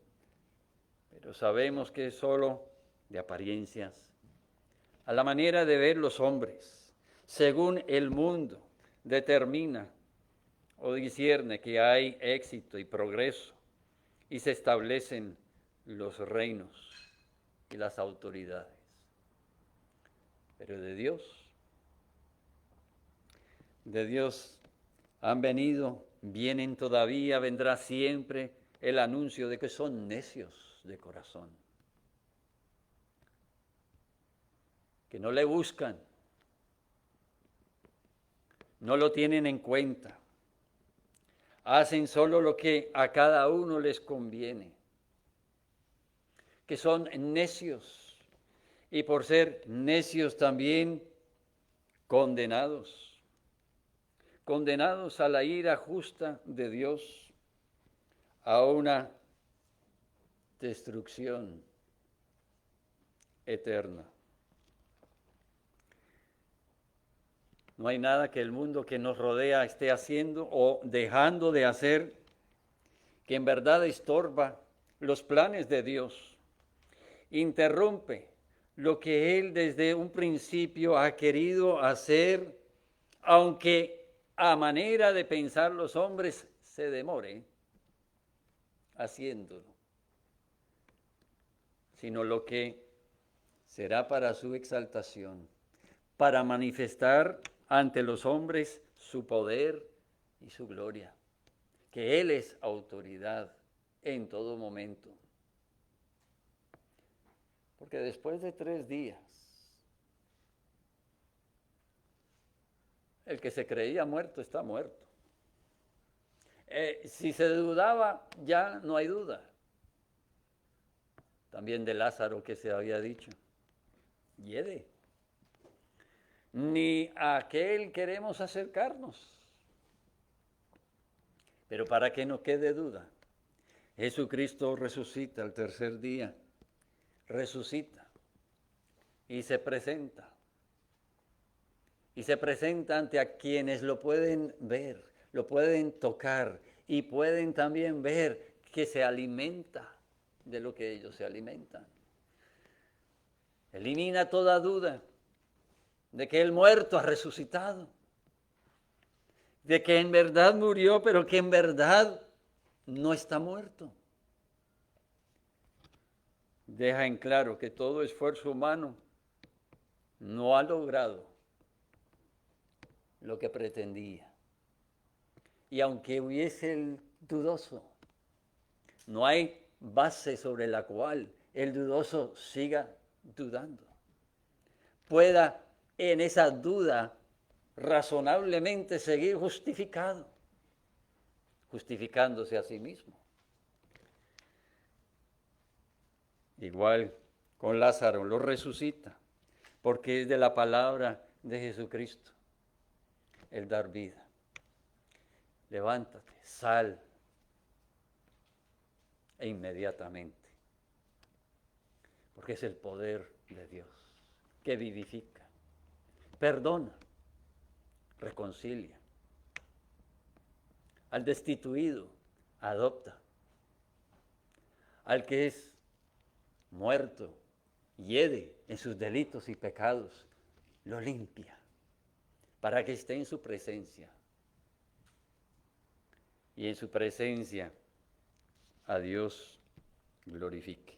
pero sabemos que es solo de apariencias, a la manera de ver los hombres, según el mundo determina o discierne que hay éxito y progreso y se establecen los reinos y las autoridades. Pero de Dios han venido, vienen todavía, vendrá siempre el anuncio de que son necios de corazón, que no le buscan, no lo tienen en cuenta, hacen solo lo que a cada uno les conviene, que son necios y por ser necios también condenados a la ira justa de Dios, a una destrucción eterna. No hay nada que el mundo que nos rodea esté haciendo o dejando de hacer que en verdad estorba los planes de Dios, interrumpe lo que Él desde un principio ha querido hacer, aunque a manera de pensar los hombres se demore haciéndolo, sino lo que será para su exaltación, para manifestar ante los hombres su poder y su gloria, que Él es autoridad en todo momento. Porque después de 3 días, el que se creía muerto está muerto. Si se dudaba, ya no hay duda. También de Lázaro que se había dicho, hiede. Ni a aquel queremos acercarnos. Pero para que no quede duda, Jesucristo resucita al tercer día, resucita y se presenta. Y se presenta ante a quienes lo pueden ver, lo pueden tocar y pueden también ver que se alimenta de lo que ellos se alimentan. Elimina toda duda de que el muerto ha resucitado, de que en verdad murió, pero que en verdad no está muerto. Deja en claro que todo esfuerzo humano no ha logrado lo que pretendía. Y aunque hubiese el dudoso, no hay base sobre la cual el dudoso siga dudando. Pueda en esa duda razonablemente seguir justificándose a sí mismo. Igual con Lázaro, lo resucita, porque es de la palabra de Jesucristo el dar vida. Levántate, sal, e inmediatamente, porque es el poder de Dios que vivifica, perdona, reconcilia. Al destituido, adopta. Al que es muerto, hiede en sus delitos y pecados, lo limpia para que esté en su presencia. Y en su presencia a Dios glorifique.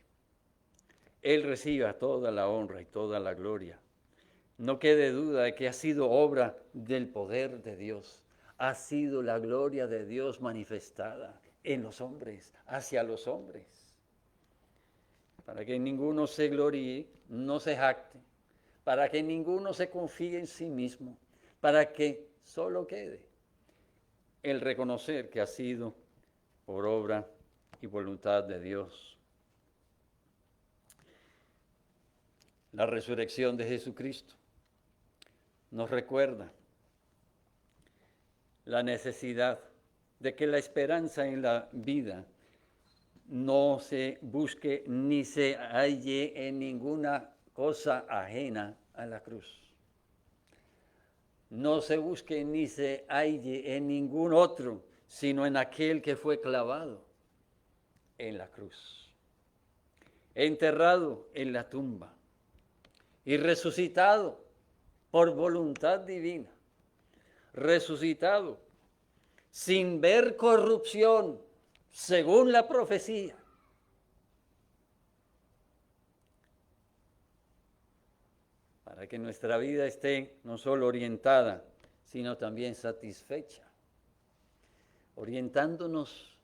Él reciba toda la honra y toda la gloria. No quede duda de que ha sido obra del poder de Dios. Ha sido la gloria de Dios manifestada en los hombres, hacia los hombres. Para que ninguno se gloríe, no se jacte. Para que ninguno se confíe en sí mismo. Para que solo quede el reconocer que ha sido por obra y voluntad de Dios. La resurrección de Jesucristo nos recuerda la necesidad de que la esperanza en la vida no se busque ni se halle en ninguna cosa ajena a la cruz. No se busque ni se halle en ningún otro, sino en aquel que fue clavado en la cruz, enterrado en la tumba y resucitado por voluntad divina, resucitado sin ver corrupción, según la profecía. Para que nuestra vida esté no solo orientada, sino también satisfecha, orientándonos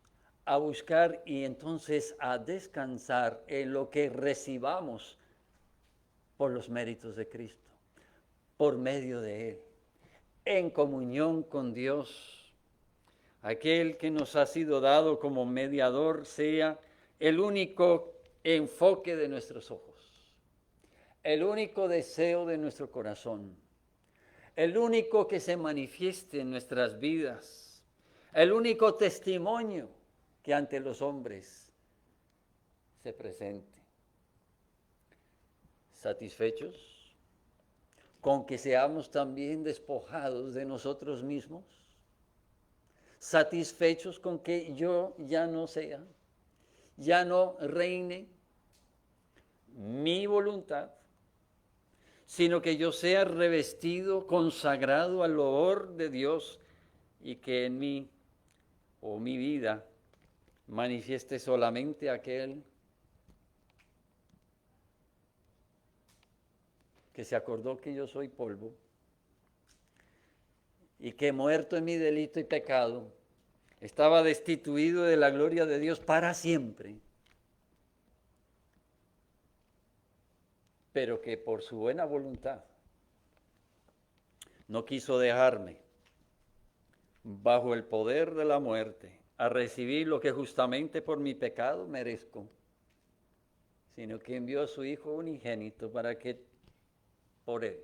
a buscar y entonces a descansar en lo que recibamos por los méritos de Cristo, por medio de Él, en comunión con Dios. Aquel que nos ha sido dado como mediador sea el único enfoque de nuestros ojos, el único deseo de nuestro corazón, el único que se manifieste en nuestras vidas, el único testimonio que ante los hombres se presente. ¿Satisfechos con que seamos también despojados de nosotros mismos? ¿Satisfechos con que yo ya no sea, ya no reine mi voluntad, sino que yo sea revestido, consagrado al loor de Dios y que en mí o mi vida manifieste solamente aquel que se acordó que yo soy polvo y que muerto en mi delito y pecado, estaba destituido de la gloria de Dios para siempre, pero que por su buena voluntad no quiso dejarme bajo el poder de la muerte a recibir lo que justamente por mi pecado merezco, sino que envió a su Hijo unigénito para que por Él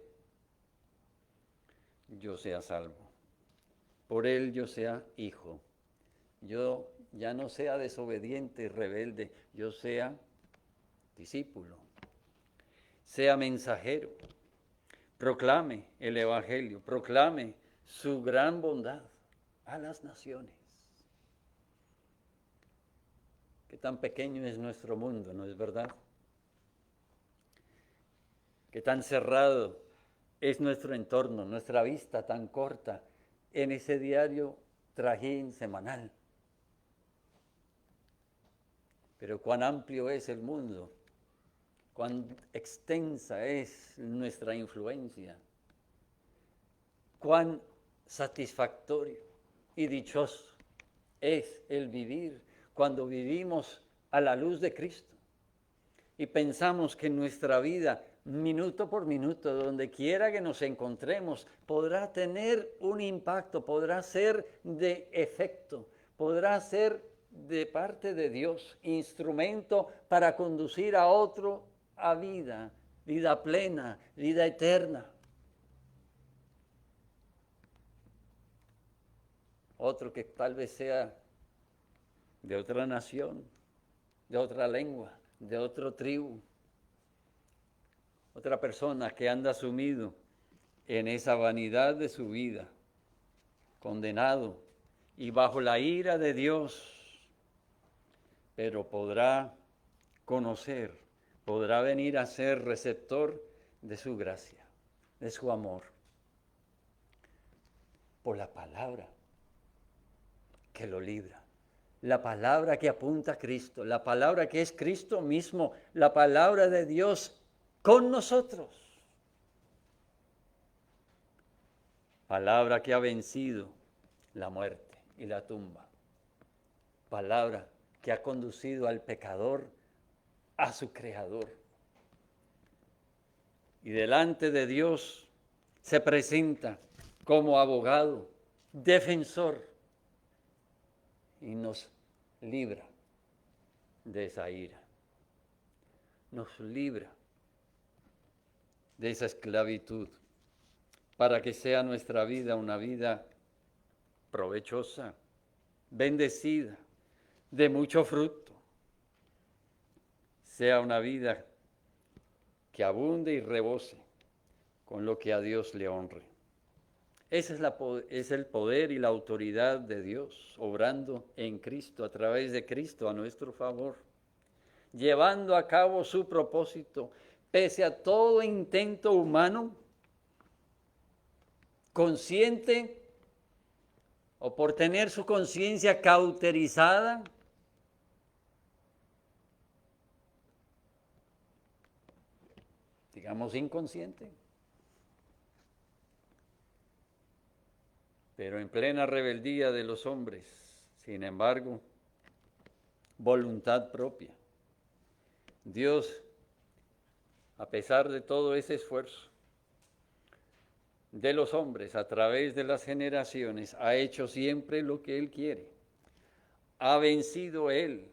yo sea salvo, por Él yo sea hijo, yo ya no sea desobediente y rebelde, yo sea discípulo, sea mensajero, proclame el Evangelio, proclame su gran bondad a las naciones. Qué tan pequeño es nuestro mundo, ¿no es verdad? Qué tan cerrado es nuestro entorno, nuestra vista tan corta en ese diario trajín semanal. Pero cuán amplio es el mundo, cuán extensa es nuestra influencia, cuán satisfactorio y dichoso es el vivir cuando vivimos a la luz de Cristo y pensamos que nuestra vida, minuto por minuto, donde quiera que nos encontremos, podrá tener un impacto, podrá ser de efecto, podrá ser de parte de Dios, instrumento para conducir a otro a vida, vida plena, vida eterna. Otro que tal vez sea de otra nación, de otra lengua, de otra tribu, otra persona que anda sumido en esa vanidad de su vida, condenado y bajo la ira de Dios, pero podrá conocer, podrá venir a ser receptor de su gracia, de su amor, por la palabra que lo libra. La palabra que apunta a Cristo, la palabra que es Cristo mismo, la palabra de Dios con nosotros. Palabra que ha vencido la muerte y la tumba. Palabra que ha conducido al pecador a su Creador. Y delante de Dios se presenta como abogado, defensor, y nos libra de esa ira, nos libra de esa esclavitud, para que sea nuestra vida una vida provechosa, bendecida, de mucho fruto, sea una vida que abunde y rebose con lo que a Dios le honre. Ese es el poder y la autoridad de Dios, obrando en Cristo, a través de Cristo, a nuestro favor, llevando a cabo su propósito, pese a todo intento humano, consciente o por tener su conciencia cauterizada, digamos inconsciente, pero en plena rebeldía de los hombres, sin embargo, voluntad propia. Dios, a pesar de todo ese esfuerzo de los hombres a través de las generaciones, ha hecho siempre lo que Él quiere. Ha vencido Él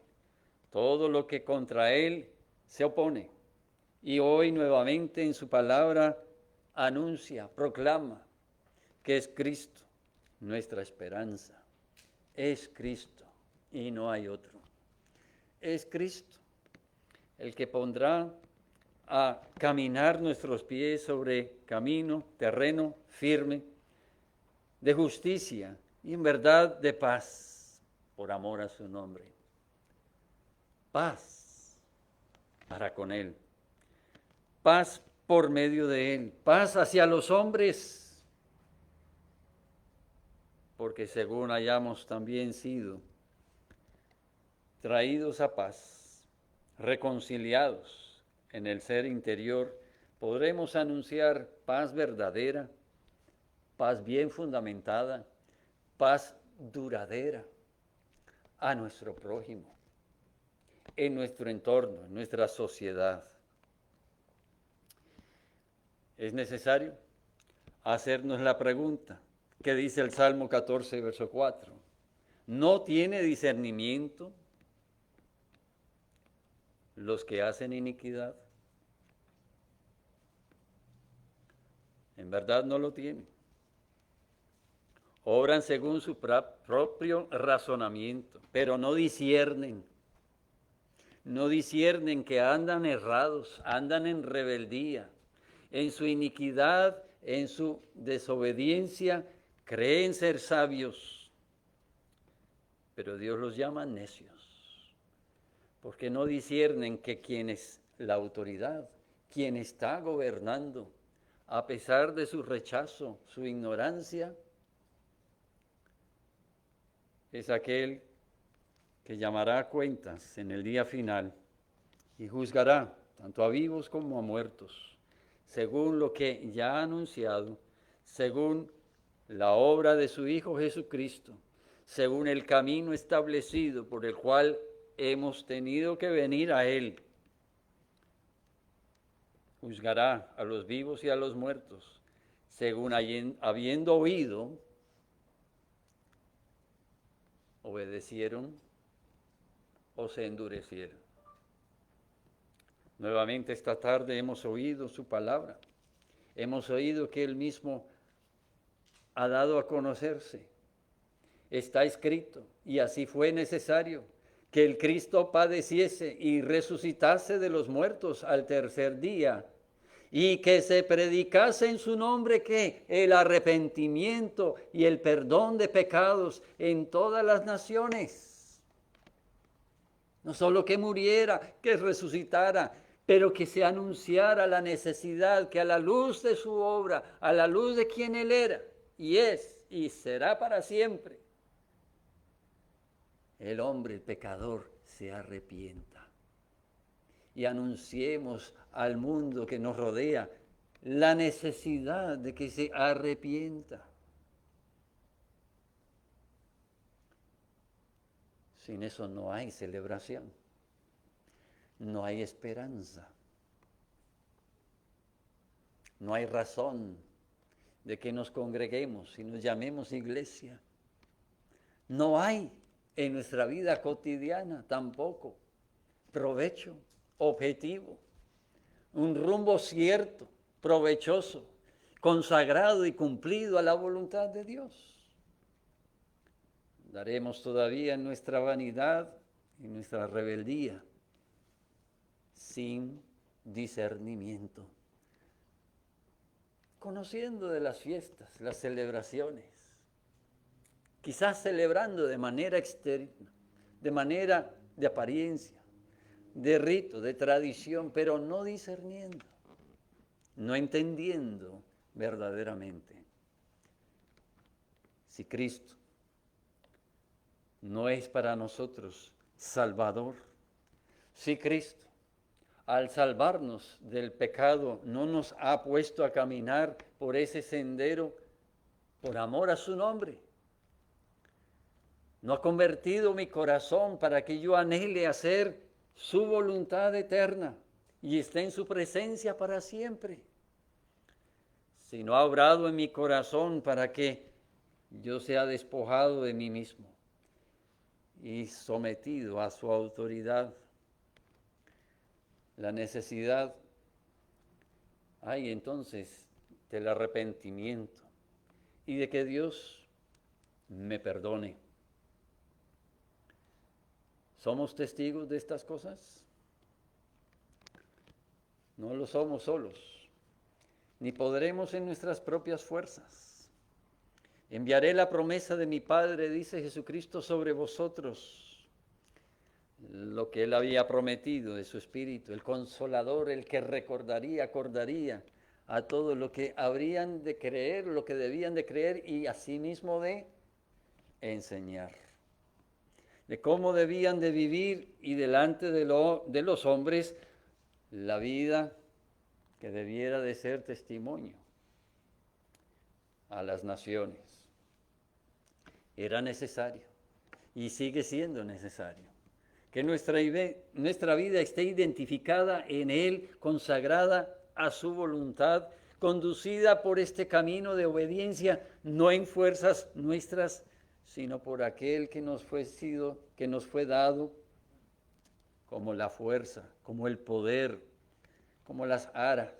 todo lo que contra Él se opone. Y hoy nuevamente en su palabra anuncia, proclama que es Cristo nuestra esperanza. Es Cristo y no hay otro. Es Cristo el que pondrá a caminar nuestros pies sobre camino, terreno firme, de justicia y en verdad de paz, por amor a su nombre. Paz para con Él, paz por medio de Él, paz hacia los hombres, porque según hayamos también sido traídos a paz, reconciliados en el ser interior, podremos anunciar paz verdadera, paz bien fundamentada, paz duradera a nuestro prójimo, en nuestro entorno, en nuestra sociedad. Es necesario hacernos la pregunta que dice el Salmo 14, verso 4. ¿No tiene discernimiento los que hacen iniquidad? En verdad no lo tienen. Obran según su propio razonamiento, pero no disciernen. No disciernen que andan errados, andan en rebeldía, en su iniquidad, en su desobediencia, creen ser sabios, pero Dios los llama necios, porque no disciernen que quien es la autoridad, quien está gobernando, a pesar de su rechazo, su ignorancia, es aquel que llamará a cuentas en el día final y juzgará tanto a vivos como a muertos, según lo que ya ha anunciado, según la obra de su Hijo Jesucristo, según el camino establecido por el cual hemos tenido que venir a Él. Juzgará a los vivos y a los muertos, según habiendo oído, obedecieron o se endurecieron. Nuevamente esta tarde hemos oído su palabra, hemos oído que Él mismo ha dado a conocerse. Está escrito, y así fue necesario, que el Cristo padeciese y resucitase de los muertos al tercer día, y que se predicase en su nombre que el arrepentimiento y el perdón de pecados en todas las naciones. No solo que muriera, que resucitara, pero que se anunciara la necesidad que a la luz de su obra, a la luz de quien Él era, y es, y será para siempre, el hombre, el pecador, se arrepienta. Y anunciemos al mundo que nos rodea la necesidad de que se arrepienta. Sin eso no hay celebración, no hay esperanza, no hay razón de que nos congreguemos y nos llamemos iglesia. No hay en nuestra vida cotidiana tampoco provecho, objetivo, un rumbo cierto, provechoso, consagrado y cumplido a la voluntad de Dios. Daremos todavía en nuestra vanidad y nuestra rebeldía sin discernimiento, conociendo de las fiestas, las celebraciones, quizás celebrando de manera externa, de manera de apariencia, de rito, de tradición, pero no discerniendo, no entendiendo verdaderamente. Si Cristo no es para nosotros Salvador, si Cristo al salvarnos del pecado no nos ha puesto a caminar por ese sendero por amor a su nombre, no ha convertido mi corazón para que yo anhele hacer su voluntad eterna y esté en su presencia para siempre, sino ha obrado en mi corazón para que yo sea despojado de mí mismo y sometido a su autoridad. La necesidad hay entonces del arrepentimiento y de que Dios me perdone. ¿Somos testigos de estas cosas? No lo somos solos, ni podremos en nuestras propias fuerzas. Enviaré la promesa de mi Padre, dice Jesucristo, sobre vosotros, lo que Él había prometido de su Espíritu, el Consolador, el que acordaría a todo lo que habrían de creer, lo que debían de creer y asimismo de enseñar, de cómo debían de vivir y delante de los hombres la vida que debiera de ser testimonio a las naciones. Era necesario y sigue siendo necesario que nuestra vida esté identificada en Él, consagrada a su voluntad, conducida por este camino de obediencia, no en fuerzas nuestras, sino por aquel que nos fue dado como la fuerza, como el poder, como las aras,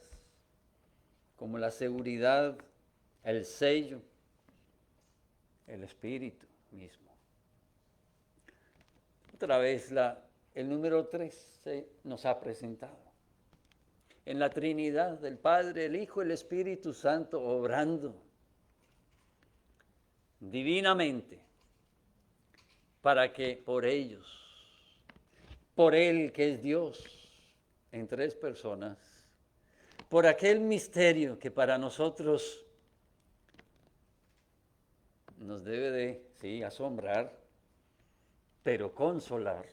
como la seguridad, el sello, el Espíritu mismo. Otra vez el número 3 nos ha presentado. En la Trinidad del Padre, el Hijo, el Espíritu Santo obrando divinamente para que por ellos, por Él que es Dios en tres personas, por aquel misterio que para nosotros nos debe de, sí, asombrar, pero consolar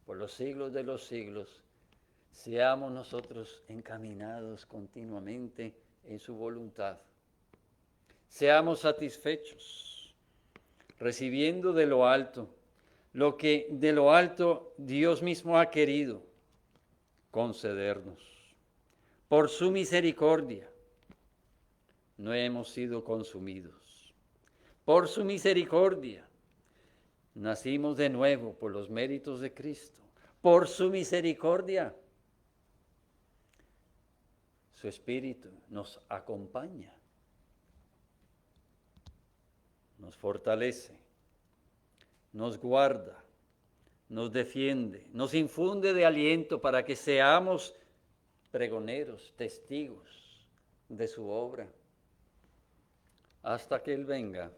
por los siglos de los siglos, seamos nosotros encaminados continuamente en su voluntad. Seamos satisfechos, recibiendo de lo alto lo que de lo alto Dios mismo ha querido concedernos. Por su misericordia no hemos sido consumidos. Por su misericordia nacimos de nuevo por los méritos de Cristo. Por su misericordia su Espíritu nos acompaña, nos fortalece, nos guarda, nos defiende, nos infunde de aliento para que seamos pregoneros, testigos de su obra, hasta que Él venga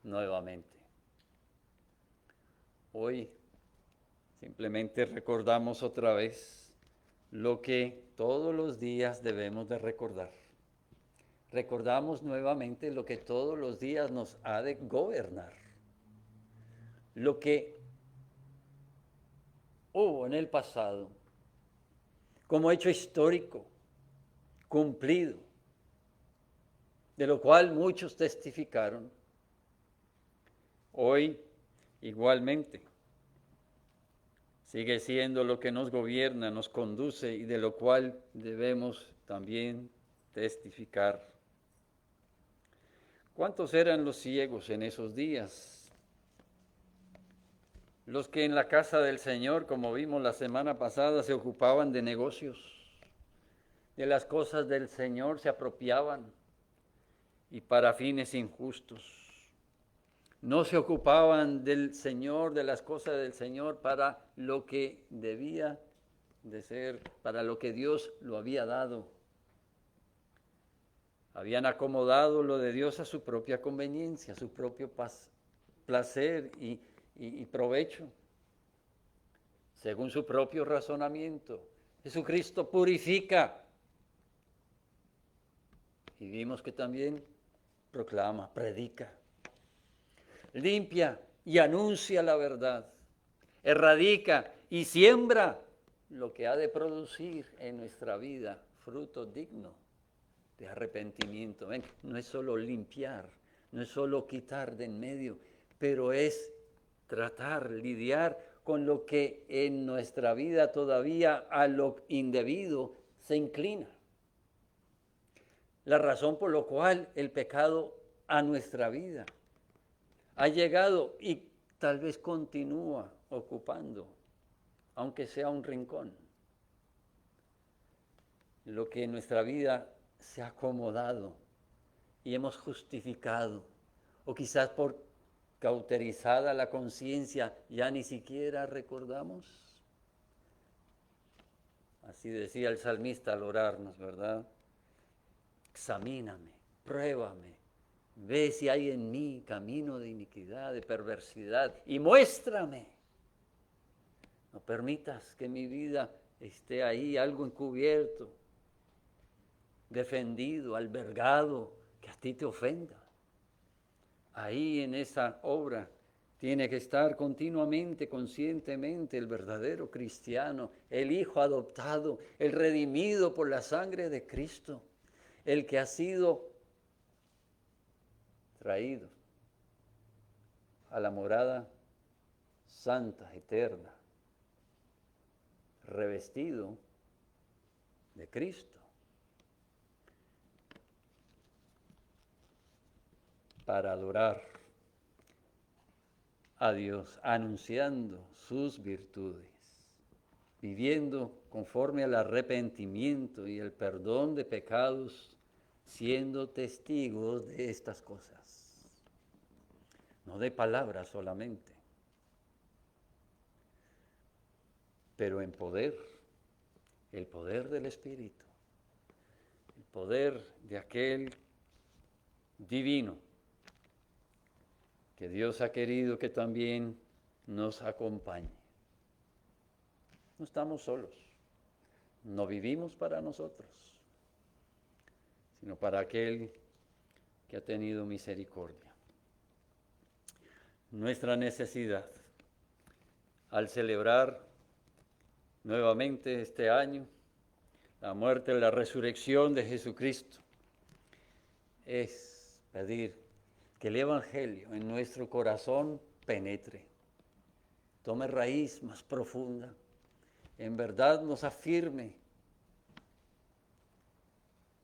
nuevamente. Hoy simplemente recordamos otra vez lo que todos los días debemos de recordar. Recordamos nuevamente lo que todos los días nos ha de gobernar. Lo que hubo en el pasado, como hecho histórico, cumplido, de lo cual muchos testificaron. Hoy, igualmente, sigue siendo lo que nos gobierna, nos conduce y de lo cual debemos también testificar. ¿Cuántos eran los ciegos en esos días? Los que en la casa del Señor, como vimos la semana pasada, se ocupaban de negocios, de las cosas del Señor se apropiaban y para fines injustos. No se ocupaban del Señor, de las cosas del Señor para lo que debía de ser, para lo que Dios lo había dado. Habían acomodado lo de Dios a su propia conveniencia, a su propio placer y provecho, según su propio razonamiento. Jesucristo purifica. Y vimos que también proclama, predica, limpia y anuncia la verdad, erradica y siembra lo que ha de producir en nuestra vida fruto digno de arrepentimiento. Ven, no es solo limpiar, no es solo quitar de en medio, pero es tratar, lidiar con lo que en nuestra vida todavía a lo indebido se inclina. La razón por la cual el pecado a nuestra vida ha llegado y tal vez continúa ocupando, aunque sea un rincón, lo que en nuestra vida se ha acomodado y hemos justificado, o quizás por cauterizada la conciencia ya ni siquiera recordamos. Así decía el salmista al orarnos, ¿verdad? Examíname, pruébame, ve si hay en mí camino de iniquidad, de perversidad, y muéstrame. No permitas que mi vida esté ahí algo encubierto, defendido, albergado, que a ti te ofenda. Ahí en esa obra tiene que estar continuamente, conscientemente el verdadero cristiano, el hijo adoptado, el redimido por la sangre de Cristo, el que ha sido traído a la morada santa, eterna, revestido de Cristo, para adorar a Dios, anunciando sus virtudes, viviendo conforme al arrepentimiento y el perdón de pecados, siendo testigos de estas cosas, no de palabras solamente, pero en poder, el poder del Espíritu, el poder de aquel divino que Dios ha querido que también nos acompañe. No estamos solos, no vivimos para nosotros, sino para aquel que ha tenido misericordia. Nuestra necesidad al celebrar nuevamente este año la muerte y la resurrección de Jesucristo es pedir que el Evangelio en nuestro corazón penetre, tome raíz más profunda, en verdad nos afirme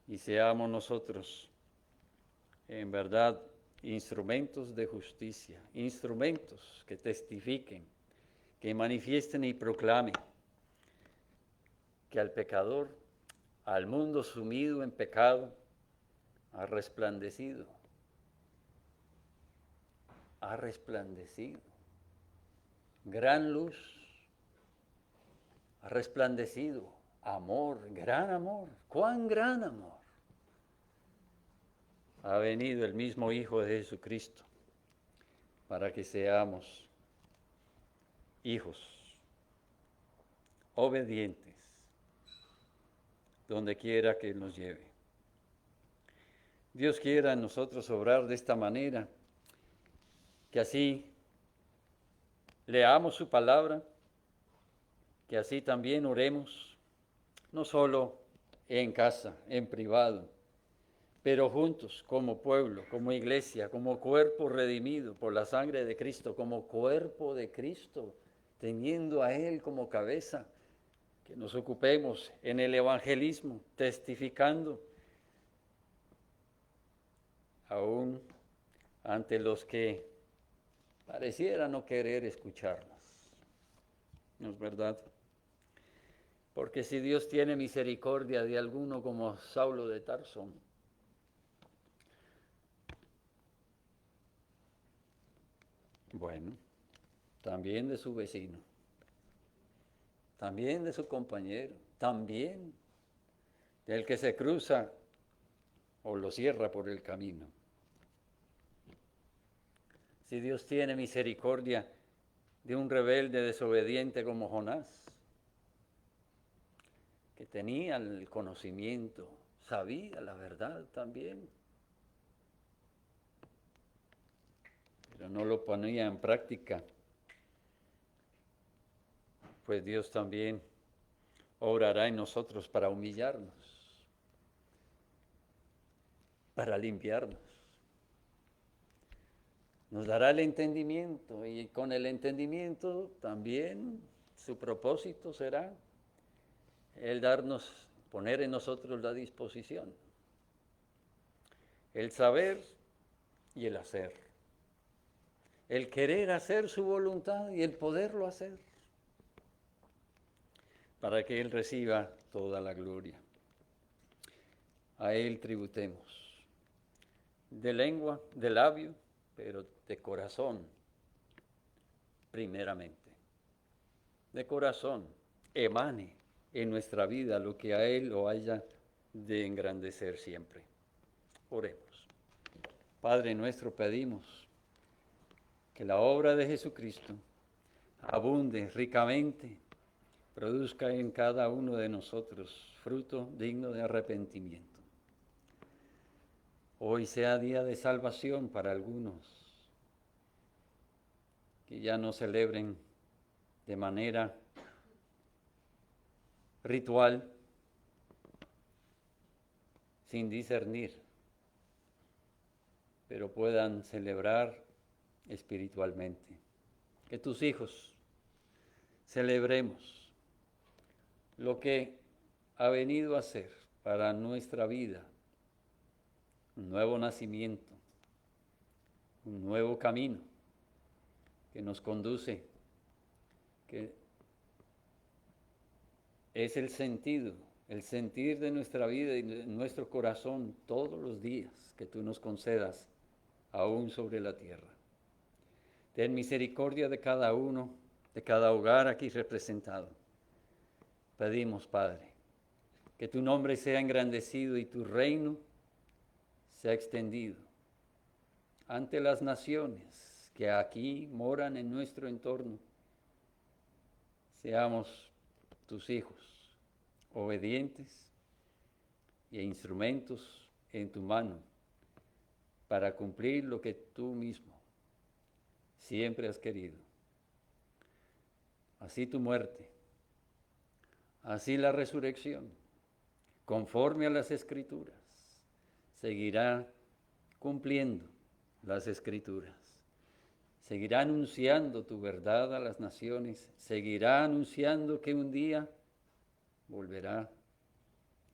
y seamos nosotros en verdad instrumentos de justicia, instrumentos que testifiquen, que manifiesten y proclamen que al pecador, al mundo sumido en pecado, ha resplandecido. Ha resplandecido. Gran luz. Ha resplandecido. Amor, gran amor. ¡Cuán gran amor! Ha venido el mismo Hijo de Jesucristo para que seamos hijos obedientes donde quiera que nos lleve. Dios quiera en nosotros obrar de esta manera, que así leamos su palabra, que así también oremos, no solo en casa, en privado, pero juntos como pueblo, como iglesia, como cuerpo redimido por la sangre de Cristo, como cuerpo de Cristo, teniendo a Él como cabeza, que nos ocupemos en el evangelismo, testificando aún ante los que parecieran no querer escucharnos. ¿No es verdad? Porque si Dios tiene misericordia de alguno como Saulo de Tarso, bueno, también de su vecino, también de su compañero, también del que se cruza o lo cierra por el camino. Si Dios tiene misericordia de un rebelde desobediente como Jonás, que tenía el conocimiento, sabía la verdad también, pero no lo ponía en práctica, pues Dios también obrará en nosotros para humillarnos, para limpiarnos. Nos dará el entendimiento y con el entendimiento también su propósito será el darnos, poner en nosotros la disposición, el saber y el hacer, el querer hacer su voluntad y el poderlo hacer, para que Él reciba toda la gloria. A Él tributemos, de lengua, de labio, pero de corazón, primeramente. De corazón, emane en nuestra vida lo que a Él lo haya de engrandecer siempre. Oremos. Padre nuestro, pedimos que la obra de Jesucristo abunde ricamente, produzca en cada uno de nosotros fruto digno de arrepentimiento. Hoy sea día de salvación para algunos, que ya no celebren de manera ritual, sin discernir, pero puedan celebrar espiritualmente. Que tus hijos celebremos lo que ha venido a ser para nuestra vida, un nuevo nacimiento, un nuevo camino que nos conduce, que es el sentir de nuestra vida y de nuestro corazón todos los días que tú nos concedas aún sobre la tierra. Ten misericordia de cada uno, de cada hogar aquí representado. Pedimos, Padre, que tu nombre sea engrandecido y tu reino sea extendido ante las naciones que aquí moran en nuestro entorno, seamos tus hijos, obedientes e instrumentos en tu mano para cumplir lo que tú mismo siempre has querido. Así tu muerte, así la resurrección, conforme a las Escrituras, seguirá cumpliendo las Escrituras. Seguirá anunciando tu verdad a las naciones, seguirá anunciando que un día volverá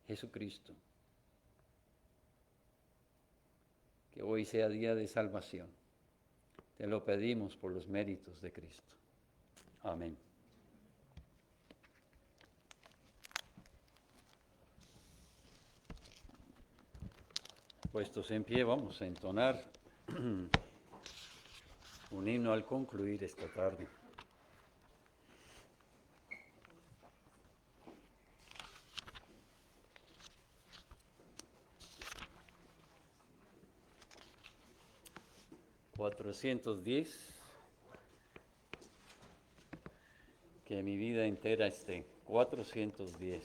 Jesucristo. Que hoy sea día de salvación. Te lo pedimos por los méritos de Cristo. Amén. Puestos en pie, vamos a entonar un himno al concluir esta tarde. $410, que mi vida entera esté. 410.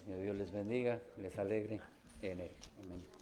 Que Dios les bendiga, les alegre en él. Amén.